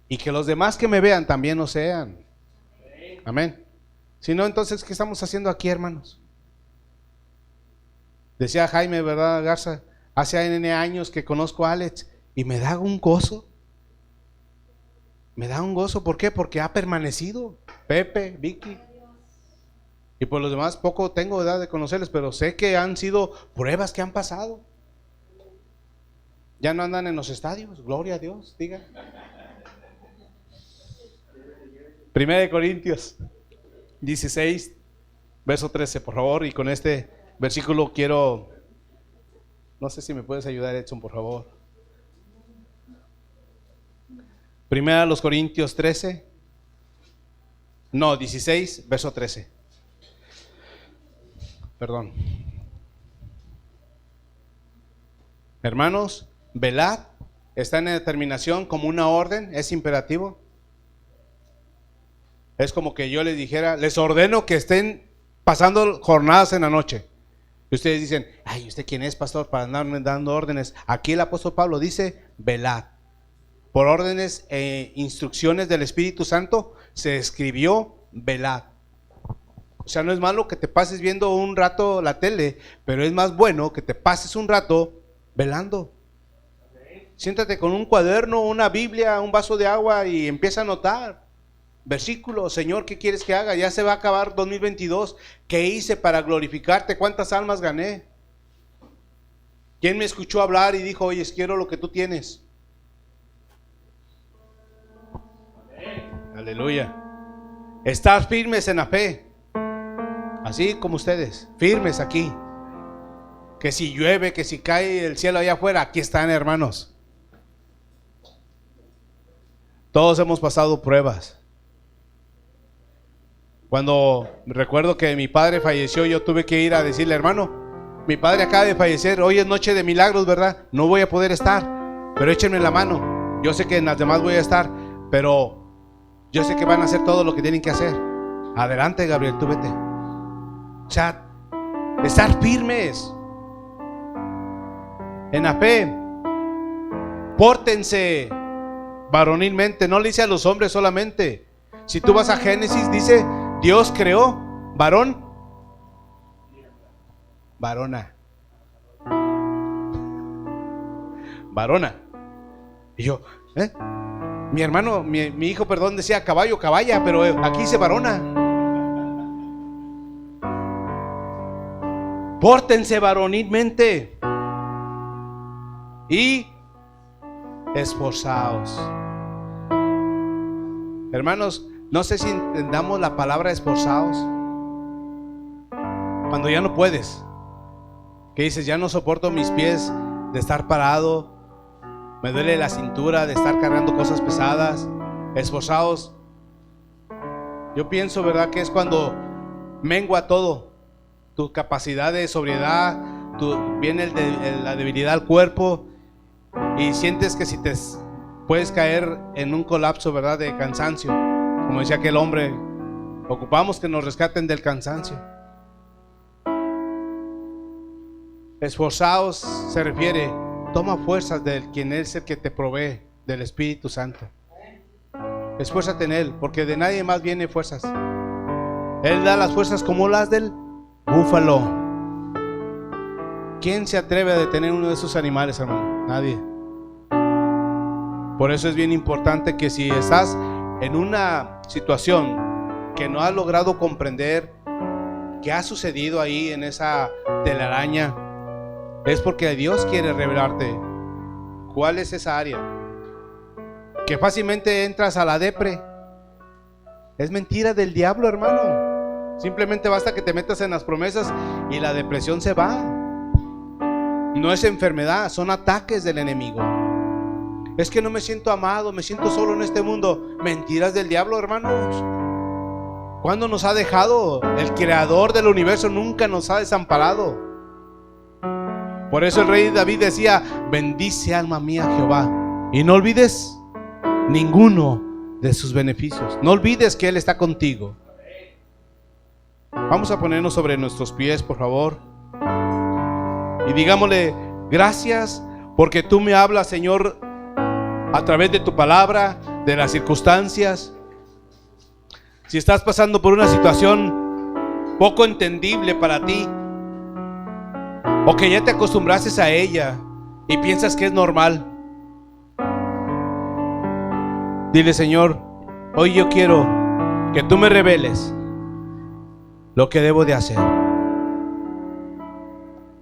y que los demás que me vean también lo sean. Amén. Si no, entonces, ¿qué estamos haciendo aquí, hermanos? Decía Jaime, ¿verdad, Garza? Hace N años que conozco a Alex y me da un gozo. Me da un gozo, ¿por qué? Porque ha permanecido. Pepe, Vicky. Y por los demás poco tengo edad de conocerles, pero sé que han sido pruebas que han pasado. Ya no andan en los estadios, gloria a Dios, diga. 1 Corintios 16, verso 13, por favor. Y con este versículo quiero, no sé si me puedes ayudar, Edson, por favor. 1 Corintios 16, verso 13. Perdón. Hermanos, velad está en determinación como una orden, es imperativo. Es como que yo les dijera, les ordeno que estén pasando jornadas en la noche. Y ustedes dicen, ay, ¿usted quién es, pastor, para andarme dando órdenes? Aquí el apóstol Pablo dice, velad. Por órdenes e instrucciones del Espíritu Santo se escribió, velad. O sea, no es malo que te pases viendo un rato la tele, pero es más bueno que te pases un rato velando. Siéntate con un cuaderno, una Biblia, un vaso de agua y empieza a anotar versículos. Señor, ¿qué quieres que haga? Ya se va a acabar 2022. ¿Qué hice para glorificarte? ¿Cuántas almas gané? ¿Quién me escuchó hablar y dijo, oye, quiero lo que tú tienes? Aleluya. Estar firmes en la fe. Así como ustedes, firmes aquí. Que si llueve, que si cae el cielo allá afuera, aquí están, hermanos. Todos hemos pasado pruebas. Cuando recuerdo que mi padre falleció, yo tuve que ir a decirle, hermano, mi padre acaba de fallecer, hoy es noche de milagros, ¿verdad? No voy a poder estar, pero échenme la mano. Yo sé que en las demás voy a estar, pero yo sé que van a hacer todo lo que tienen que hacer. Adelante, Gabriel, tú vete. O sea, estar firmes en la fe. Pórtense varonilmente. No le dice a los hombres solamente. Si tú vas a Génesis, dice: Dios creó varón, varona. Varona. Y yo, mi hermano, mi hijo, perdón, decía caballo, caballa, pero aquí dice varona. Pórtense varonilmente y esforzaos. Hermanos, no sé si entendamos la palabra esforzaos. Cuando ya no puedes, que dices: ya no soporto mis pies de estar parado, me duele la cintura de estar cargando cosas pesadas. Esforzaos. Yo pienso, ¿verdad?, que es cuando mengua todo, tu capacidad de sobriedad, viene la debilidad al cuerpo, y sientes que si te puedes caer en un colapso, ¿verdad?, de cansancio. Como decía aquel hombre, ocupamos que nos rescaten del cansancio. Esforzaos se refiere: toma fuerzas de quien es el que te provee, del Espíritu Santo. Esfuérzate en Él, porque de nadie más viene fuerzas. Él da las fuerzas como las del búfalo. ¿Quién se atreve a detener uno de esos animales, hermano? Nadie. Por eso es bien importante que si estás en una situación que no has logrado comprender qué ha sucedido ahí en esa telaraña, es porque Dios quiere revelarte cuál es esa área. Que fácilmente entras a la depre. Es mentira del diablo, hermano. Simplemente basta que te metas en las promesas y la depresión se va. No es enfermedad, son ataques del enemigo. Es que no me siento amado, me siento solo en este mundo. Mentiras del diablo, hermanos. ¿Cuándo nos ha dejado? El creador del universo nunca nos ha desamparado. Por eso el rey David decía: bendice alma mía Jehová, y no olvides ninguno de sus beneficios. No olvides que Él está contigo. Vamos a ponernos sobre nuestros pies, por favor, y digámosle: gracias porque tú me hablas, Señor, a través de tu palabra, de las circunstancias. Si estás pasando por una situación poco entendible para ti, o que ya te acostumbraste a ella y piensas que es normal, dile: Señor, hoy yo quiero que tú me reveles lo que debo de hacer.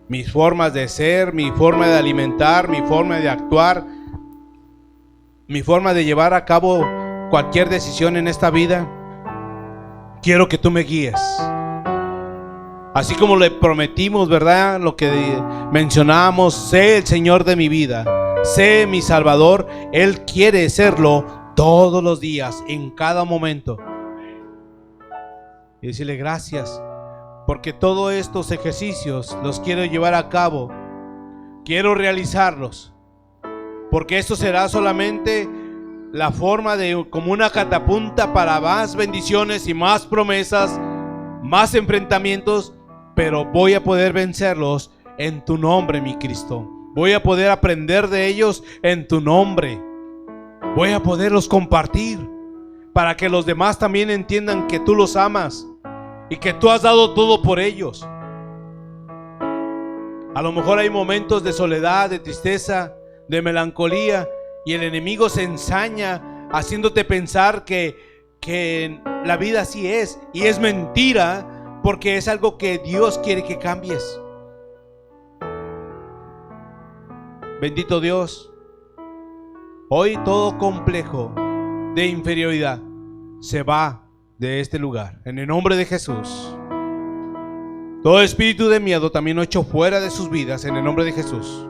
Mis formas de ser, mi forma de alimentar, mi forma de actuar, mi forma de llevar a cabo cualquier decisión en esta vida. Quiero que tú me guíes. Así como le prometimos, ¿verdad?, lo que mencionábamos: sé el Señor de mi vida, sé mi Salvador. Él quiere serlo todos los días, en cada momento. Y decirle: gracias, porque todos estos ejercicios los quiero llevar a cabo, quiero realizarlos, porque esto será solamente la forma de como una catapulta para más bendiciones y más promesas, más enfrentamientos. Pero voy a poder vencerlos en tu nombre, mi Cristo. Voy a poder aprender de ellos en tu nombre. Voy a poderlos compartir para que los demás también entiendan que tú los amas y que tú has dado todo por ellos. A lo mejor hay momentos de soledad, de tristeza, de melancolía, y el enemigo se ensaña haciéndote pensar que la vida así es, y es mentira, porque es algo que Dios quiere que cambies. Bendito Dios, hoy todo complejo de inferioridad se va de este lugar, en el nombre de Jesús. Todo espíritu de miedo también lo echo fuera de sus vidas, en el nombre de Jesús.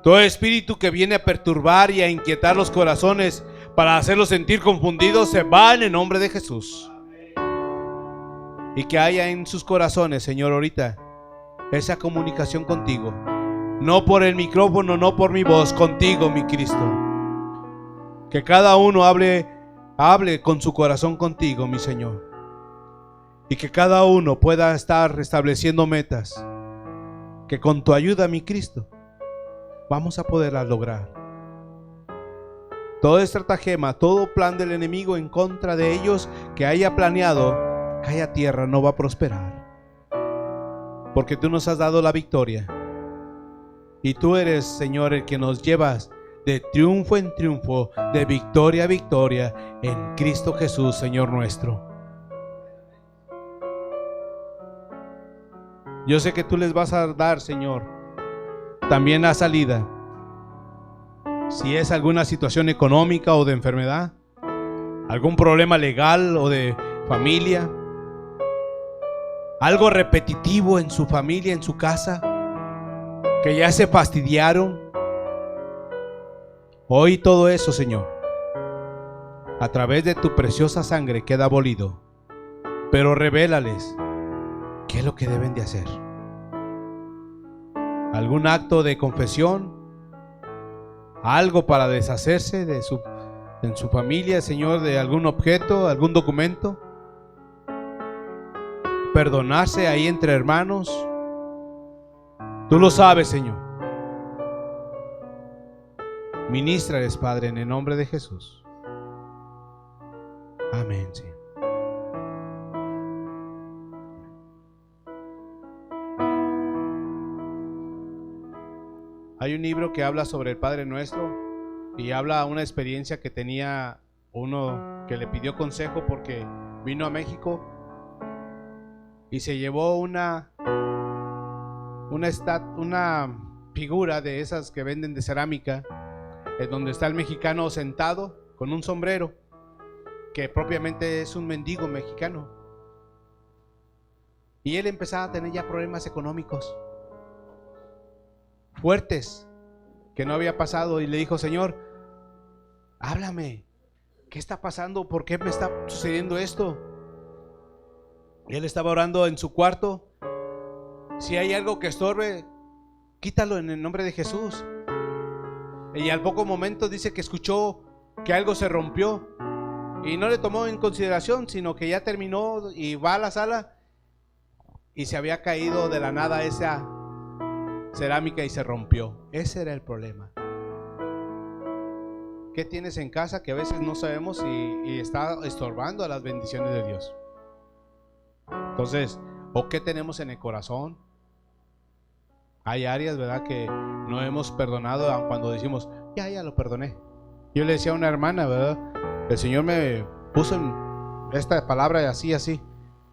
Todo espíritu que viene a perturbar y a inquietar los corazones para hacerlos sentir confundidos, se va en el nombre de Jesús. Y que haya en sus corazones, Señor, ahorita esa comunicación contigo. No por el micrófono, no por mi voz, contigo, mi Cristo. Que cada uno hable con su corazón contigo, mi Señor. y que cada uno pueda estar estableciendo metas que con tu ayuda, mi Cristo, vamos a poderlas lograr. Toda estratagema, todo plan del enemigo en contra de ellos que haya planeado, cae a tierra, no va a prosperar. Porque tú nos has dado la victoria. Y tú eres, Señor, el que nos llevas de triunfo en triunfo, de victoria a victoria, en Cristo Jesús, Señor nuestro. Yo sé que tú les vas a dar, Señor, también la salida. Si es alguna situación económica o de enfermedad, algún problema legal o de familia, algo repetitivo en su familia, en su casa, que ya se fastidiaron. Hoy todo eso, Señor, a través de tu preciosa sangre queda abolido. Pero revélales qué es lo que deben de hacer. Algún acto de confesión, algo para deshacerse de en su familia, Señor, de algún objeto, algún documento. Perdonarse ahí entre hermanos. Tú lo sabes, Señor. Ministrales, Padre, en el nombre de Jesús. Amén, Señor. Hay un libro que habla sobre el Padre Nuestro y habla una experiencia que tenía uno que le pidió consejo porque vino a México y se llevó una figura de esas que venden de cerámica, en donde está el mexicano sentado con un sombrero, que propiamente es un mendigo mexicano. Y él empezaba a tener ya problemas económicos fuertes que no había pasado, y le dijo: Señor, háblame, ¿qué está pasando? ¿Por qué me está sucediendo esto? Y él estaba orando en su cuarto. Si hay algo que estorbe, quítalo en el nombre de Jesús. Y al poco momento dice que escuchó que algo se rompió y no le tomó en consideración, sino que ya terminó y va a la sala y se había caído de la nada esa cerámica y se rompió. Ese era el problema. ¿Qué tienes en casa que a veces no sabemos y está estorbando a las bendiciones de Dios? Entonces, ¿o qué tenemos en el corazón? Hay áreas, ¿verdad?, que no hemos perdonado, aun cuando decimos: ya lo perdoné. Yo le decía a una hermana, ¿verdad?, el Señor me puso en esta palabra así.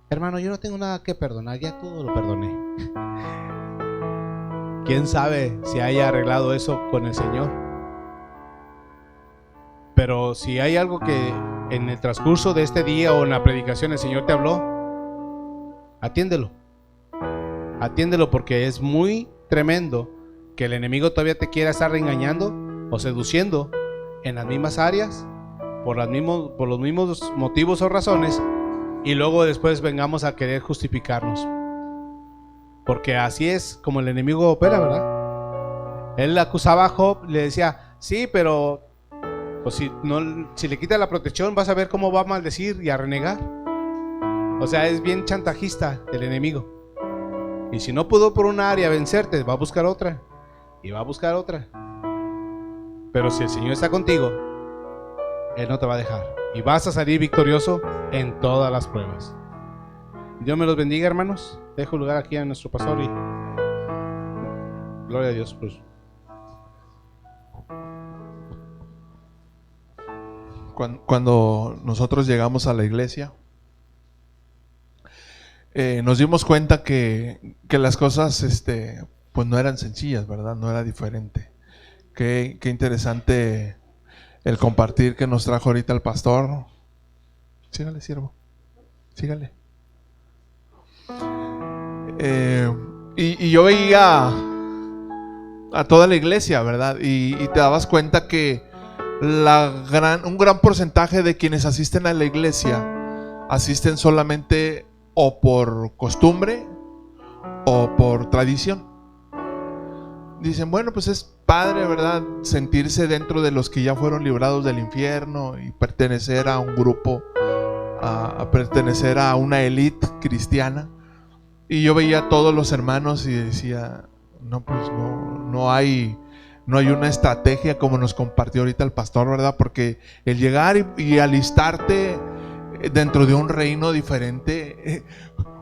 Hermano, yo no tengo nada que perdonar, ya todo lo perdoné. ¿Quién sabe si haya arreglado eso con el Señor? Pero si hay algo que en el transcurso de este día o en la predicación el Señor te habló, atiéndelo. Atiéndelo, porque es muy tremendo que el enemigo todavía te quiera estar engañando o seduciendo en las mismas áreas, por los mismos motivos o razones, y luego después vengamos a querer justificarnos. Porque así es como el enemigo opera, ¿verdad? Él acusaba a Job, le decía: sí, pero pues si le quita la protección, vas a ver cómo va a maldecir y a renegar. O sea, es bien chantajista el enemigo. Y si no pudo por una área vencerte, va a buscar otra y va a buscar otra. Pero si el Señor está contigo, Él no te va a dejar y vas a salir victorioso en todas las pruebas. Dios me los bendiga, hermanos. Dejo lugar aquí a nuestro pastor y gloria a Dios. Pues. Cuando nosotros llegamos a la iglesia, nos dimos cuenta que las cosas pues no eran sencillas, ¿verdad? No era diferente. Qué interesante el compartir que nos trajo ahorita el pastor. Sígale, siervo, sígale. Y yo veía a toda la iglesia, ¿verdad? Y te dabas cuenta que un gran porcentaje de quienes asisten a la iglesia asisten solamente o por costumbre o por tradición. Dicen: bueno, pues es padre, ¿verdad?, sentirse dentro de los que ya fueron librados del infierno y pertenecer a un grupo a pertenecer a una élite cristiana. Y yo veía a todos los hermanos y decía, no, pues no hay una estrategia como nos compartió ahorita el pastor, ¿verdad? Porque el llegar y alistarte dentro de un reino diferente,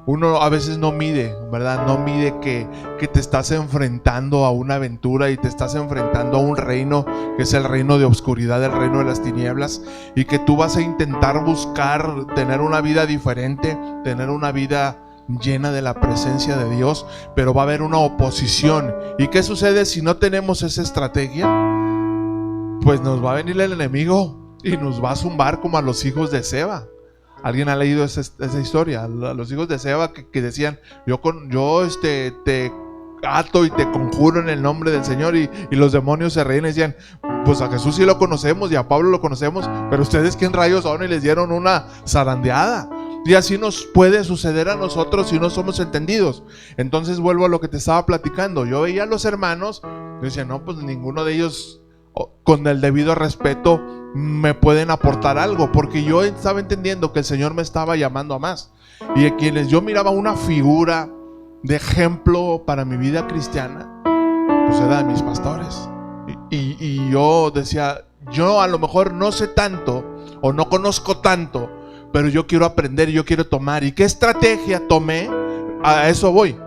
uno a veces no mide, ¿verdad? No mide que te estás enfrentando a una aventura y te estás enfrentando a un reino que es el reino de oscuridad, el reino de las tinieblas, y que tú vas a intentar buscar tener una vida diferente, tener una vida llena de la presencia de Dios, pero va a haber una oposición. ¿Y qué sucede si no tenemos esa estrategia? Pues nos va a venir el enemigo y nos va a zumbar como a los hijos de Seba. ¿Alguien ha leído esa historia? A los hijos de Seba que decían, yo te ato y te conjuro en el nombre del Señor, y los demonios se reían y decían, pues a Jesús sí lo conocemos y a Pablo lo conocemos, pero ustedes quién rayos son, y les dieron una zarandeada. Y así nos puede suceder a nosotros si no somos entendidos. Entonces vuelvo a lo que te estaba platicando. Yo veía a los hermanos, yo decía, no, pues ninguno de ellos con el debido respeto me pueden aportar algo, porque yo estaba entendiendo que el Señor me estaba llamando a más, y a quienes yo miraba una figura de ejemplo para mi vida cristiana, pues era de mis pastores. Y yo decía, yo a lo mejor no sé tanto o no conozco tanto, pero yo quiero aprender, yo quiero tomar. ¿Y qué estrategia tomé? A eso voy.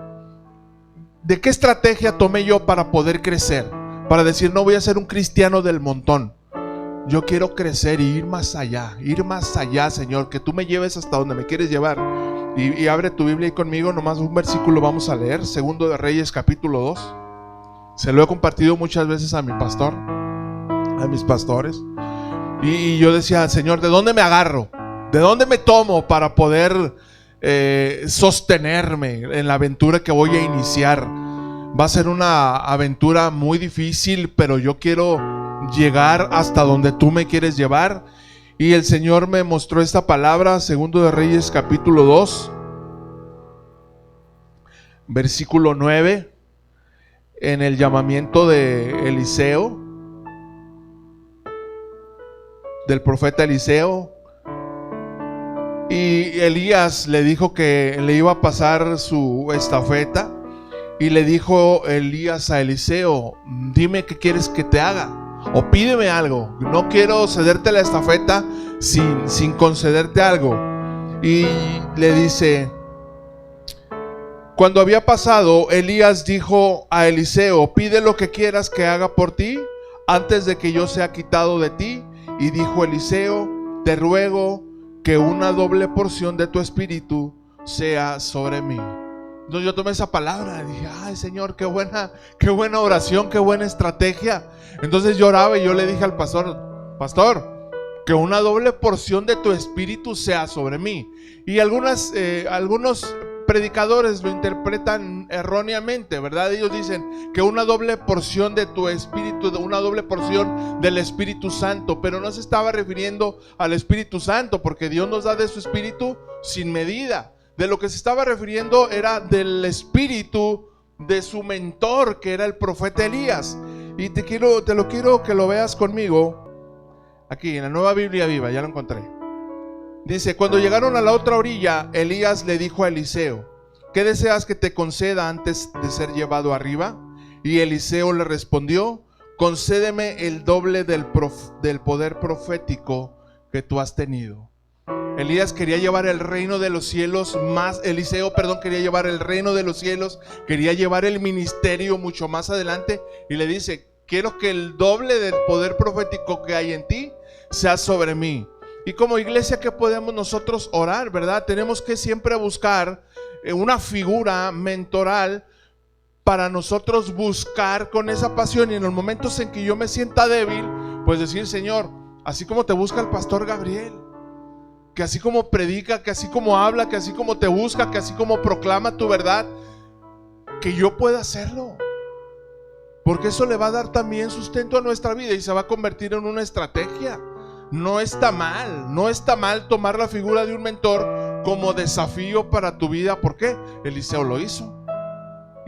¿De qué estrategia tomé yo para poder crecer? Para decir, no voy a ser un cristiano del montón. Yo quiero crecer y ir más allá, Señor, que tú me lleves hasta donde me quieres llevar. Y abre tu Biblia ahí conmigo, nomás un versículo vamos a leer, Segundo de Reyes capítulo 2. Se lo he compartido muchas veces a mi pastor, a mis pastores. Y yo decía, Señor, ¿de dónde me agarro? ¿De dónde me tomo para poder sostenerme en la aventura que voy a iniciar? Va a ser una aventura muy difícil, pero yo quiero llegar hasta donde tú me quieres llevar. Y el Señor me mostró esta palabra, Segundo de Reyes capítulo 2, versículo 9, en el llamamiento de Eliseo, del profeta Eliseo. Y Elías le dijo que le iba a pasar su estafeta, y le dijo Elías a Eliseo, dime qué quieres que te haga, o pídeme algo. No quiero cederte la estafeta sin concederte algo. Y le dice, cuando había pasado, Elías dijo a Eliseo, pide lo que quieras que haga por ti antes de que yo sea quitado de ti. Y dijo Eliseo, te ruego que una doble porción de tu espíritu sea sobre mí. Entonces yo tomé esa palabra y dije, ay Señor, qué buena oración, qué buena estrategia. Entonces lloraba y yo le dije al pastor, que una doble porción de tu espíritu sea sobre mí. Y algunos predicadores lo interpretan erróneamente, ¿verdad? Ellos dicen que una doble porción de tu espíritu, una doble porción del Espíritu Santo, pero no se estaba refiriendo al Espíritu Santo, porque Dios nos da de su espíritu sin medida. De lo que se estaba refiriendo era del espíritu de su mentor, que era el profeta Elías. Y te lo quiero que lo veas conmigo aquí en la Nueva Biblia Viva, ya lo encontré. Dice, cuando llegaron a la otra orilla, Elías le dijo a Eliseo, ¿qué deseas que te conceda antes de ser llevado arriba? Y Eliseo le respondió, concédeme el doble del poder profético que tú has tenido. Elías quería llevar el reino de los cielos Eliseo quería llevar el reino de los cielos, quería llevar el ministerio mucho más adelante, y le dice, quiero que el doble del poder profético que hay en ti sea sobre mí. Y como iglesia, ¿qué podemos nosotros orar, verdad? Tenemos que siempre buscar una figura mentoral para nosotros buscar con esa pasión, y en los momentos en que yo me sienta débil, pues decir, Señor, así como te busca el pastor Gabriel, que así como predica, que así como habla, que así como te busca, que así como proclama tu verdad, que yo pueda hacerlo, porque eso le va a dar también sustento a nuestra vida y se va a convertir en una estrategia. No está mal tomar la figura de un mentor como desafío para tu vida. ¿Por qué? Eliseo lo hizo,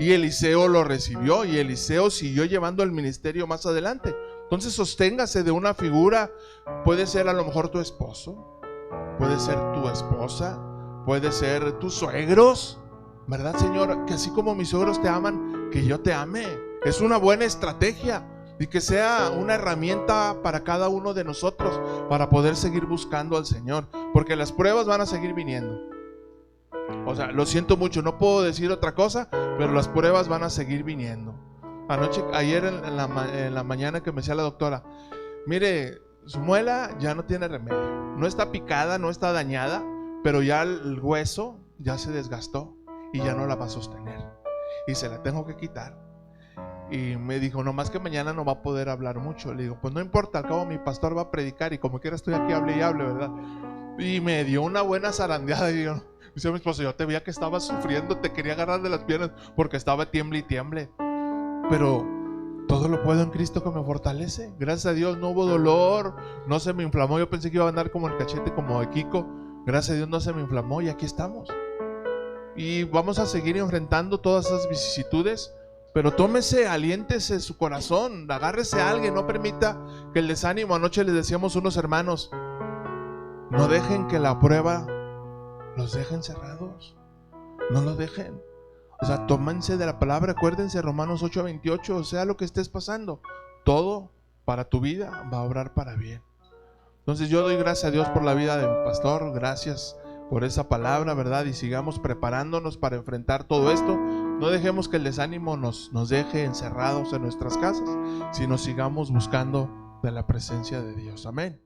y Eliseo lo recibió, y Eliseo siguió llevando el ministerio más adelante. Entonces sosténgase de una figura. Puede ser a lo mejor tu esposo, puede ser tu esposa, puede ser tus suegros, ¿verdad, Señor? Que así como mis suegros te aman, que yo te ame. Es una buena estrategia y que sea una herramienta para cada uno de nosotros para poder seguir buscando al Señor, porque las pruebas van a seguir viniendo. O sea, lo siento mucho, no puedo decir otra cosa, pero las pruebas van a seguir viniendo. Ayer en la mañana que me decía la doctora, mire, su muela ya no tiene remedio, no está picada, no está dañada, pero ya el hueso ya se desgastó y ya no la va a sostener y se la tengo que quitar. Y me dijo, nomás que mañana no va a poder hablar mucho. Le digo, pues no importa, al cabo mi pastor va a predicar y como quiera estoy aquí, hable y hable, ¿verdad? Y me dio una buena zarandeada y yo, dice mi esposo, yo te veía que estabas sufriendo, te quería agarrar de las piernas porque estaba tiemble y tiemble, pero todo lo puedo en Cristo que me fortalece. Gracias a Dios no hubo dolor, no se me inflamó. Yo pensé que iba a andar como el cachete, como de Kiko. Gracias a Dios no se me inflamó y aquí estamos. Y vamos a seguir enfrentando todas esas vicisitudes, pero tómese, aliéntese su corazón, agárrese a alguien, no permita que el desánimo. Anoche les decíamos unos hermanos, no dejen que la prueba los deje encerrados, no lo dejen. O sea, tómense de la palabra, acuérdense Romanos 8:28, o sea lo que estés pasando, todo para tu vida va a obrar para bien. Entonces yo doy gracias a Dios por la vida de mi pastor, gracias por esa palabra, ¿verdad? Y sigamos preparándonos para enfrentar todo esto. No dejemos que el desánimo nos deje encerrados en nuestras casas, sino sigamos buscando de la presencia de Dios. Amén.